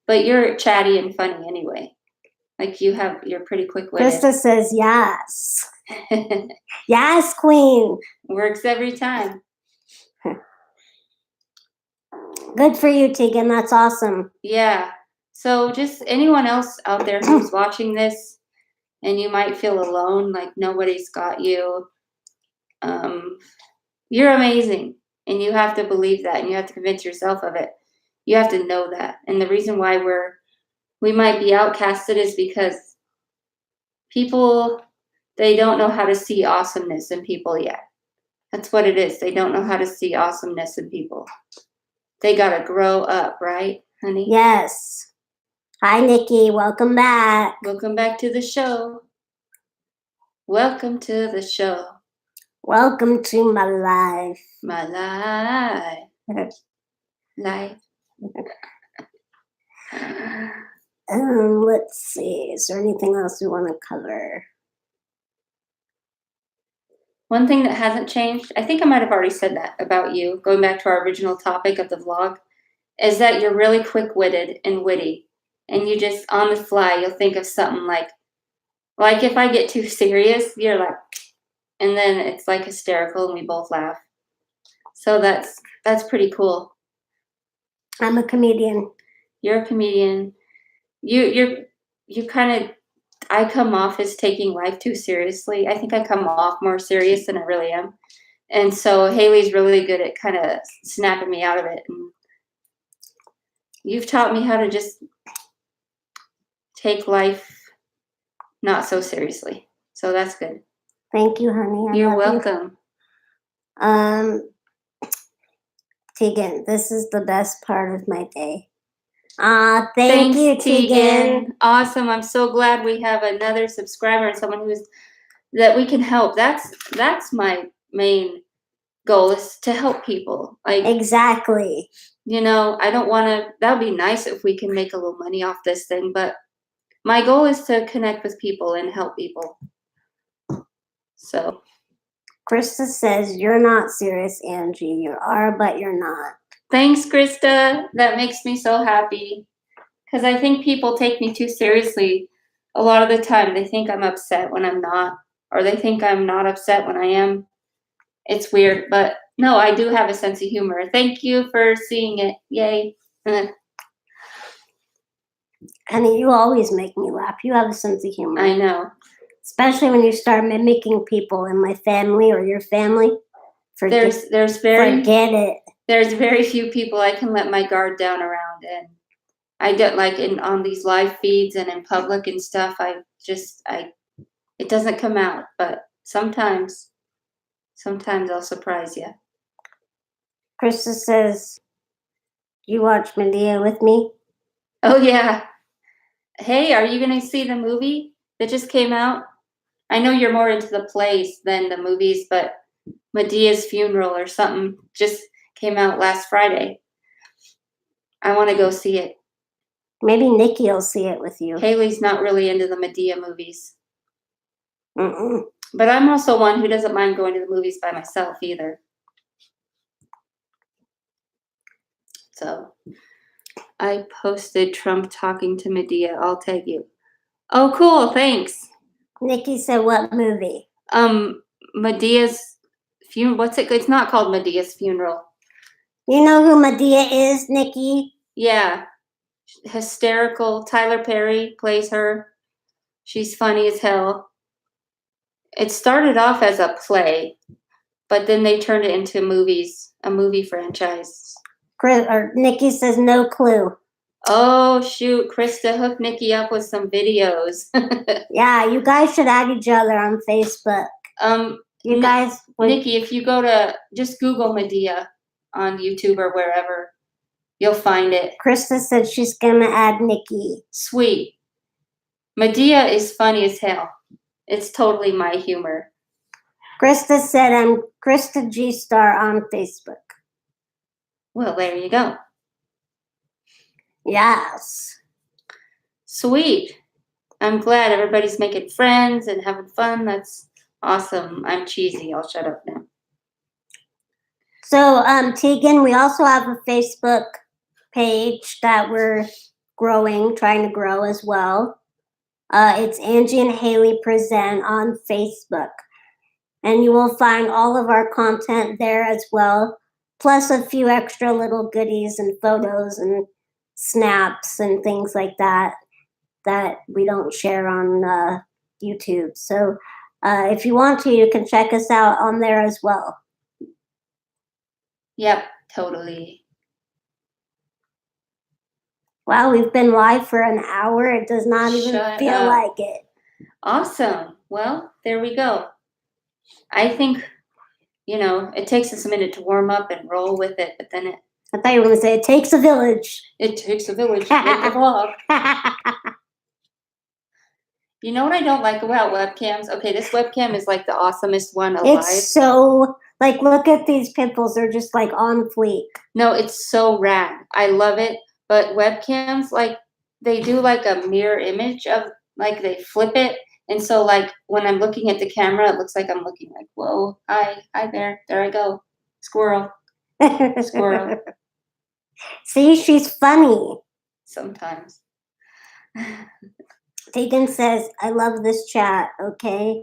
[SPEAKER 2] but you're chatty and funny anyway. Like you're pretty quick-witted.
[SPEAKER 1] Krista says yes. Yes, queen.
[SPEAKER 2] Works every time.
[SPEAKER 1] Good for you, Tegan. That's awesome.
[SPEAKER 2] Yeah. So just anyone else out there who's watching this and you might feel alone, like nobody's got you, you're amazing. And you have to believe that and you have to convince yourself of it. You have to know that. And the reason why we might be outcasted is because people, they don't know how to see awesomeness in people yet. That's what it is. They don't know how to see awesomeness in people. They gotta grow up, right, honey?
[SPEAKER 1] Yes. Hi, Nikki. Welcome back.
[SPEAKER 2] Welcome back to the show. Welcome to the show.
[SPEAKER 1] Welcome to my life.
[SPEAKER 2] My life. Life.
[SPEAKER 1] Let's see. Is there anything else we want to cover?
[SPEAKER 2] One thing that hasn't changed, I think I might have already said that about you, going back to our original topic of the vlog, is that you're really quick-witted and witty. And you just, on the fly, you'll think of something like if I get too serious, you're like, and then it's like hysterical and we both laugh. So that's pretty cool.
[SPEAKER 1] I'm a comedian.
[SPEAKER 2] You're a comedian. You kind of, I come off as taking life too seriously. I think I come off more serious than I really am. And so Haley's really good at kind of snapping me out of it. And you've taught me how to just take life not so seriously. So that's good.
[SPEAKER 1] Thank you, honey.
[SPEAKER 2] You're welcome.
[SPEAKER 1] Tegan, this is the best part of my day. Thanks you, Tegan.
[SPEAKER 2] Awesome. I'm so glad we have another subscriber and someone that we can help. That's my main goal, is to help people. Like,
[SPEAKER 1] exactly.
[SPEAKER 2] I don't want to, that would be nice if we can make a little money off this thing, but my goal is to connect with people and help people. So
[SPEAKER 1] Krista says, you're not serious, Angie. You are, but you're not.
[SPEAKER 2] Thanks, Krista. That makes me so happy. Because I think people take me too seriously a lot of the time. They think I'm upset when I'm not. Or they think I'm not upset when I am. It's weird. But no, I do have a sense of humor. Thank you for seeing it. Yay.
[SPEAKER 1] Honey, you always make me laugh. You have a sense of humor.
[SPEAKER 2] I know.
[SPEAKER 1] Especially when you start mimicking people in my family or your family.
[SPEAKER 2] Forget
[SPEAKER 1] it.
[SPEAKER 2] There's very few people I can let my guard down around, and I don't like on these live feeds and in public and stuff. It doesn't come out, but sometimes I'll surprise you.
[SPEAKER 1] Krista says, you watch Medea with me?
[SPEAKER 2] Oh yeah. Hey, are you gonna see the movie that just came out? I know you're more into the plays than the movies, but Medea's Funeral or something just came out last Friday. I want to go see it.
[SPEAKER 1] Maybe Nikki will see it with you.
[SPEAKER 2] Haley's not really into the Medea movies.
[SPEAKER 1] Mm-mm.
[SPEAKER 2] But I'm also one who doesn't mind going to the movies by myself either. So I posted Trump talking to Medea. I'll tag you. Oh, cool. Thanks.
[SPEAKER 1] Nikki said, what movie?
[SPEAKER 2] Medea's funeral. What's it? It's not called Medea's Funeral.
[SPEAKER 1] You know who Medea is, Nikki?
[SPEAKER 2] Yeah. Hysterical. Tyler Perry plays her. She's funny as hell. It started off as a play, but then they turned it into a movie franchise.
[SPEAKER 1] Nikki says, no clue.
[SPEAKER 2] Oh, shoot. Krista, hook Nikki up with some videos.
[SPEAKER 1] Yeah, you guys should add each other on Facebook.
[SPEAKER 2] Nikki, if you go to, just Google Medea on YouTube or wherever, you'll find it.
[SPEAKER 1] Krista said she's going to add Nikki.
[SPEAKER 2] Sweet. Medea is funny as hell. It's totally my humor.
[SPEAKER 1] Krista said I'm Krista G Star on Facebook.
[SPEAKER 2] Well, there you go.
[SPEAKER 1] Yes.
[SPEAKER 2] Sweet. I'm glad everybody's making friends and having fun. That's awesome. I'm cheesy. I'll shut up now.
[SPEAKER 1] So, Tegan, we also have a Facebook page that we're trying to grow as well. It's Angie and Haley Present on Facebook. And you will find all of our content there as well, plus a few extra little goodies and photos and snaps and things like that that we don't share on YouTube. So if you want to, you can check us out on there as well.
[SPEAKER 2] Yep, totally.
[SPEAKER 1] Wow, we've been live for an hour. It does not even feel like it.
[SPEAKER 2] Awesome. Well, there we go. I think, it takes us a minute to warm up and roll with it, but then
[SPEAKER 1] I thought you were going to say it takes a village.
[SPEAKER 2] It takes a village to make a vlog. You know what I don't like about webcams? Okay, this webcam is like the awesomest one alive.
[SPEAKER 1] It's so, look at these pimples. They're just on fleek.
[SPEAKER 2] No, it's so rad. I love it. But webcams, they do a mirror image of, they flip it. And so, when I'm looking at the camera, it looks like I'm looking whoa, hi there I go. Squirrel. Squirrel.
[SPEAKER 1] See, she's funny.
[SPEAKER 2] Sometimes.
[SPEAKER 1] Tegan says, I love this chat, okay?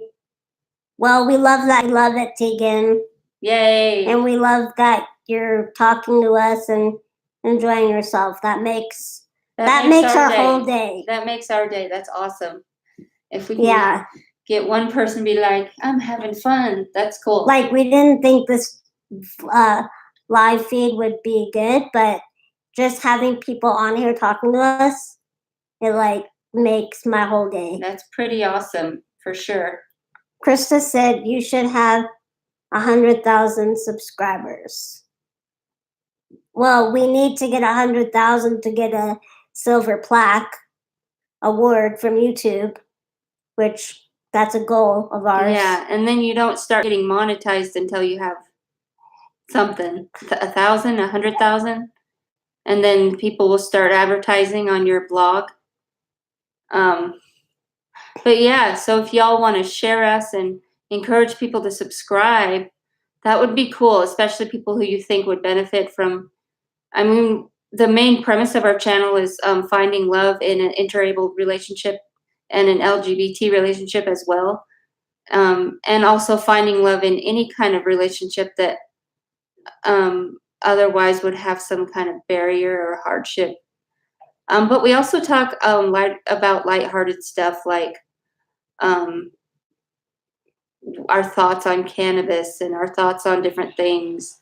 [SPEAKER 1] Well, we love that. I love it, Tegan.
[SPEAKER 2] Yay.
[SPEAKER 1] And we love that you're talking to us and enjoying yourself. That makes our whole day.
[SPEAKER 2] That makes our day. That's awesome. If we can get one person be like, I'm having fun, that's cool.
[SPEAKER 1] We didn't think this live feed would be good, but just having people on here talking to us, it makes my whole day.
[SPEAKER 2] That's pretty awesome, for sure.
[SPEAKER 1] Krista said you should have 100,000 subscribers. Well, we need to get 100,000 to get a silver plaque award from YouTube, which that's a goal of ours.
[SPEAKER 2] Yeah, and then you don't start getting monetized until you have something, 1,000, 100,000, and then people will start advertising on your blog. But yeah, so if y'all want to share us and encourage people to subscribe, that would be cool, especially people who you think would benefit from. I mean, the main premise of our channel is finding love in an interabled relationship and an LGBT relationship as well. And also finding love in any kind of relationship that otherwise would have some kind of barrier or hardship. But we also talk about lighthearted stuff like our thoughts on cannabis and our thoughts on different things.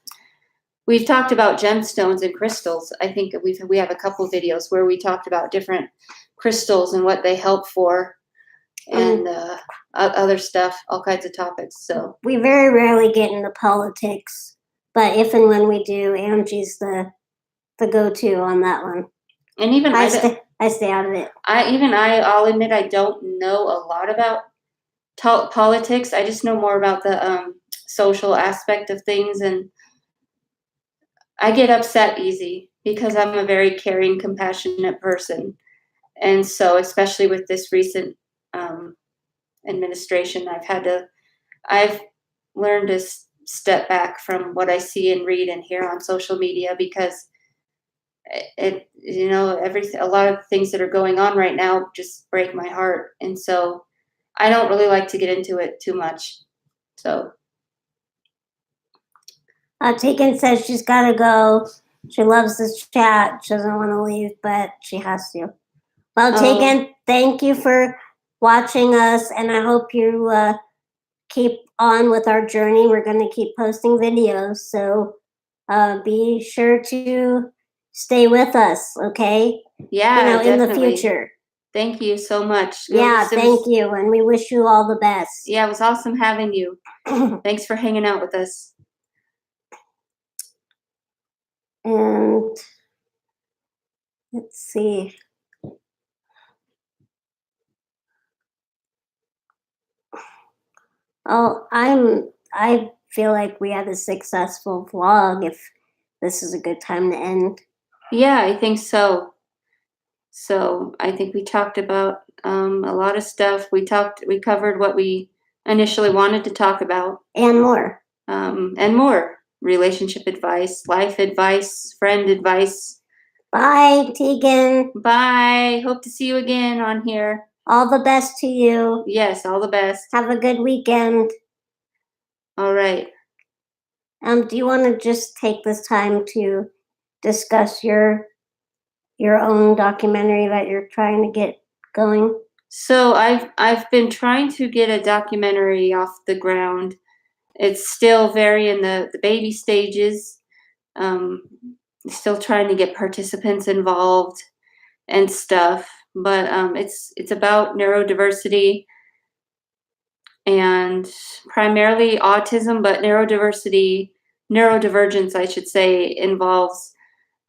[SPEAKER 2] We've talked about gemstones and crystals. I think we have a couple videos where we talked about different crystals and what they help for, and other stuff, all kinds of topics. So
[SPEAKER 1] we very rarely get into politics, but if and when we do, Angie's the go-to on that one.
[SPEAKER 2] And even
[SPEAKER 1] I stay out of it.
[SPEAKER 2] I'll admit I don't know a lot about politics. I just know more about the social aspect of things, and I get upset easy because I'm a very caring, compassionate person. And so, especially with this recent administration, I've learned to step back from what I see and read and hear on social media, because a lot of things that are going on right now just break my heart. And so I don't really like to get into it too much. So
[SPEAKER 1] Tegan says she's got to go. She loves this chat. She doesn't want to leave, but she has to. Well, Tegan, thank you for watching us, and I hope you keep on with our journey. We're going to keep posting videos, so be sure to stay with us, okay?
[SPEAKER 2] Yeah,
[SPEAKER 1] in the future.
[SPEAKER 2] Thank you so much.
[SPEAKER 1] Thank you, and we wish you all the best.
[SPEAKER 2] Yeah, it was awesome having you. Thanks for hanging out with us.
[SPEAKER 1] And let's see. Oh, I feel like we had a successful vlog if this is a good time to end.
[SPEAKER 2] Yeah, I think so. So I think we talked about a lot of stuff. We covered what we initially wanted to talk about.
[SPEAKER 1] And more.
[SPEAKER 2] And more. Relationship advice, life advice, friend advice.
[SPEAKER 1] Bye, Tegan.
[SPEAKER 2] Bye. Hope to see you again on here.
[SPEAKER 1] All the best to you.
[SPEAKER 2] Yes, all the best.
[SPEAKER 1] Have a good weekend.
[SPEAKER 2] All right.
[SPEAKER 1] Do you want to just take this time to discuss your own documentary that you're trying to get going?
[SPEAKER 2] So I've been trying to get a documentary off the ground. It's still very in the baby stages. Still trying to get participants involved and stuff. But it's about neurodiversity and primarily autism, but neurodivergence, I should say, involves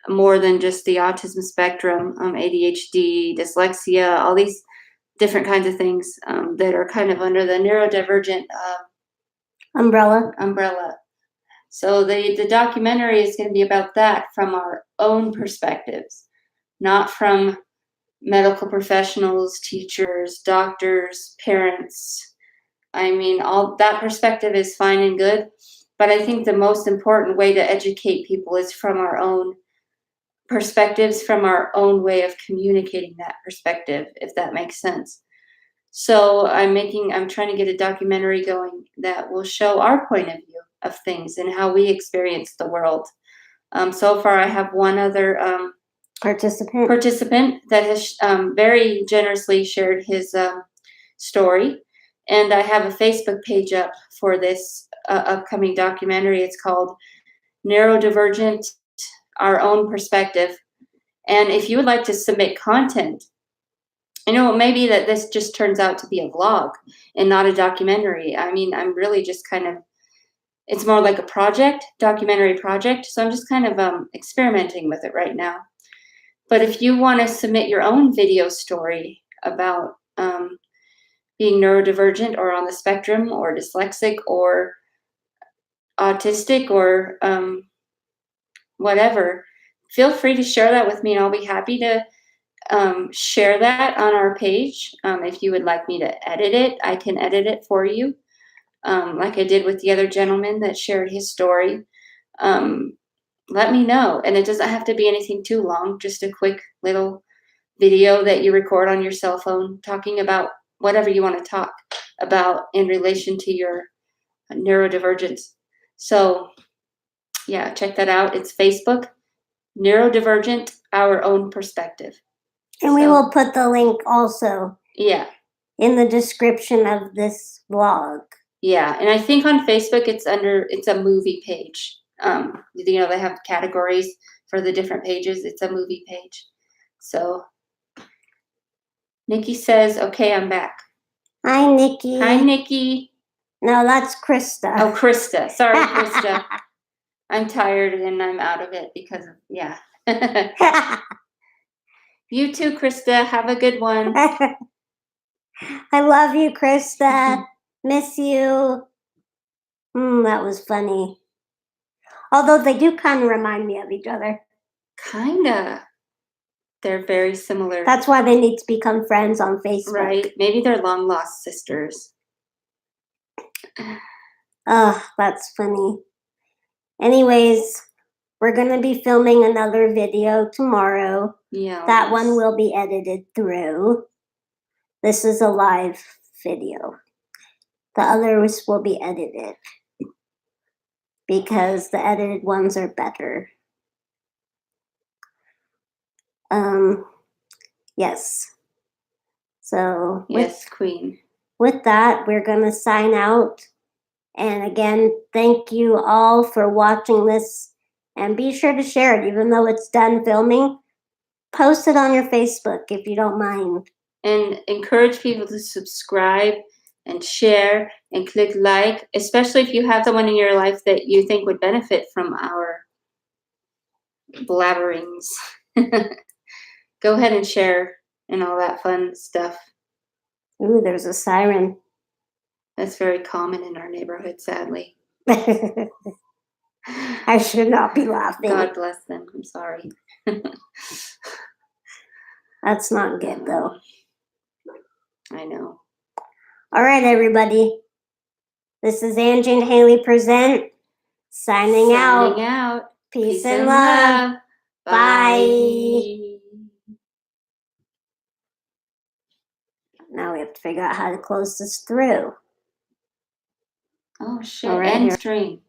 [SPEAKER 2] more than just the autism spectrum, ADHD, dyslexia, all these different kinds of things that are kind of under the neurodivergent umbrella. So the documentary is going to be about that from our own perspectives, not from medical professionals, teachers, doctors, parents. I mean, all that perspective is fine and good, but I think the most important way to educate people is from our own perspectives, from our own way of communicating that perspective, if that makes sense. So I'm trying to get a documentary going that will show our point of view of things and how we experience the world. So far, I have one other participant that has very generously shared his story. And I have a Facebook page up for this upcoming documentary. It's called Neurodivergent, Our Own Perspective. And if you would like to submit content, it may be that this just turns out to be a vlog and not a documentary. I mean, I'm really just it's more like a documentary project. So I'm just kind of experimenting with it right now. But if you want to submit your own video story about being neurodivergent or on the spectrum or dyslexic or autistic or whatever, feel free to share that with me, and I'll be happy to share that on our page. If you would like me to edit it, I can edit it for you, like I did with the other gentleman that shared his story. Let me know. And it doesn't have to be anything too long, just a quick little video that you record on your cell phone talking about whatever you want to talk about in relation to your neurodivergence. So yeah, check that out. It's Facebook, Neurodivergent, Our Own Perspective.
[SPEAKER 1] And we will put the link also in the description of this vlog.
[SPEAKER 2] Yeah, and I think on Facebook it's a movie page. They have categories for the different pages. It's a movie page. So Nikki says, okay, I'm back.
[SPEAKER 1] Hi, Nikki.
[SPEAKER 2] Hi, Nikki.
[SPEAKER 1] No, that's Krista.
[SPEAKER 2] Oh, Krista. Sorry, Krista. I'm tired and I'm out of it because of, You too, Krista. Have a good one.
[SPEAKER 1] I love you, Krista. Miss you. That was funny. Although they do kind of remind me of each other.
[SPEAKER 2] Kinda. They're very similar.
[SPEAKER 1] That's why they need to become friends on Facebook.
[SPEAKER 2] Right. Maybe they're long lost sisters.
[SPEAKER 1] Oh, that's funny. Anyways, we're going to be filming another video tomorrow.
[SPEAKER 2] Yeah.
[SPEAKER 1] That one will be edited through. This is a live video. The others will be edited because the edited ones are better. Yes. So
[SPEAKER 2] yes, Queen.
[SPEAKER 1] With that, we're going to sign out. And again, thank you all for watching this. And be sure to share it, even though it's done filming. Post it on your Facebook if you don't mind.
[SPEAKER 2] And encourage people to subscribe and share and click like, especially if you have someone in your life that you think would benefit from our blabberings. Go ahead and share and all that fun stuff.
[SPEAKER 1] Ooh, there's a siren.
[SPEAKER 2] That's very common in our neighborhood, sadly.
[SPEAKER 1] I should not be laughing.
[SPEAKER 2] God bless them. I'm sorry.
[SPEAKER 1] That's not good, though.
[SPEAKER 2] I know.
[SPEAKER 1] All right, everybody. This is Angie and Haley Present. Signing out.
[SPEAKER 2] Signing out.
[SPEAKER 1] Peace and love. Bye. Now we have to figure out how to close this through.
[SPEAKER 2] Oh shit!
[SPEAKER 1] All right,
[SPEAKER 2] End
[SPEAKER 1] here.
[SPEAKER 2] stream.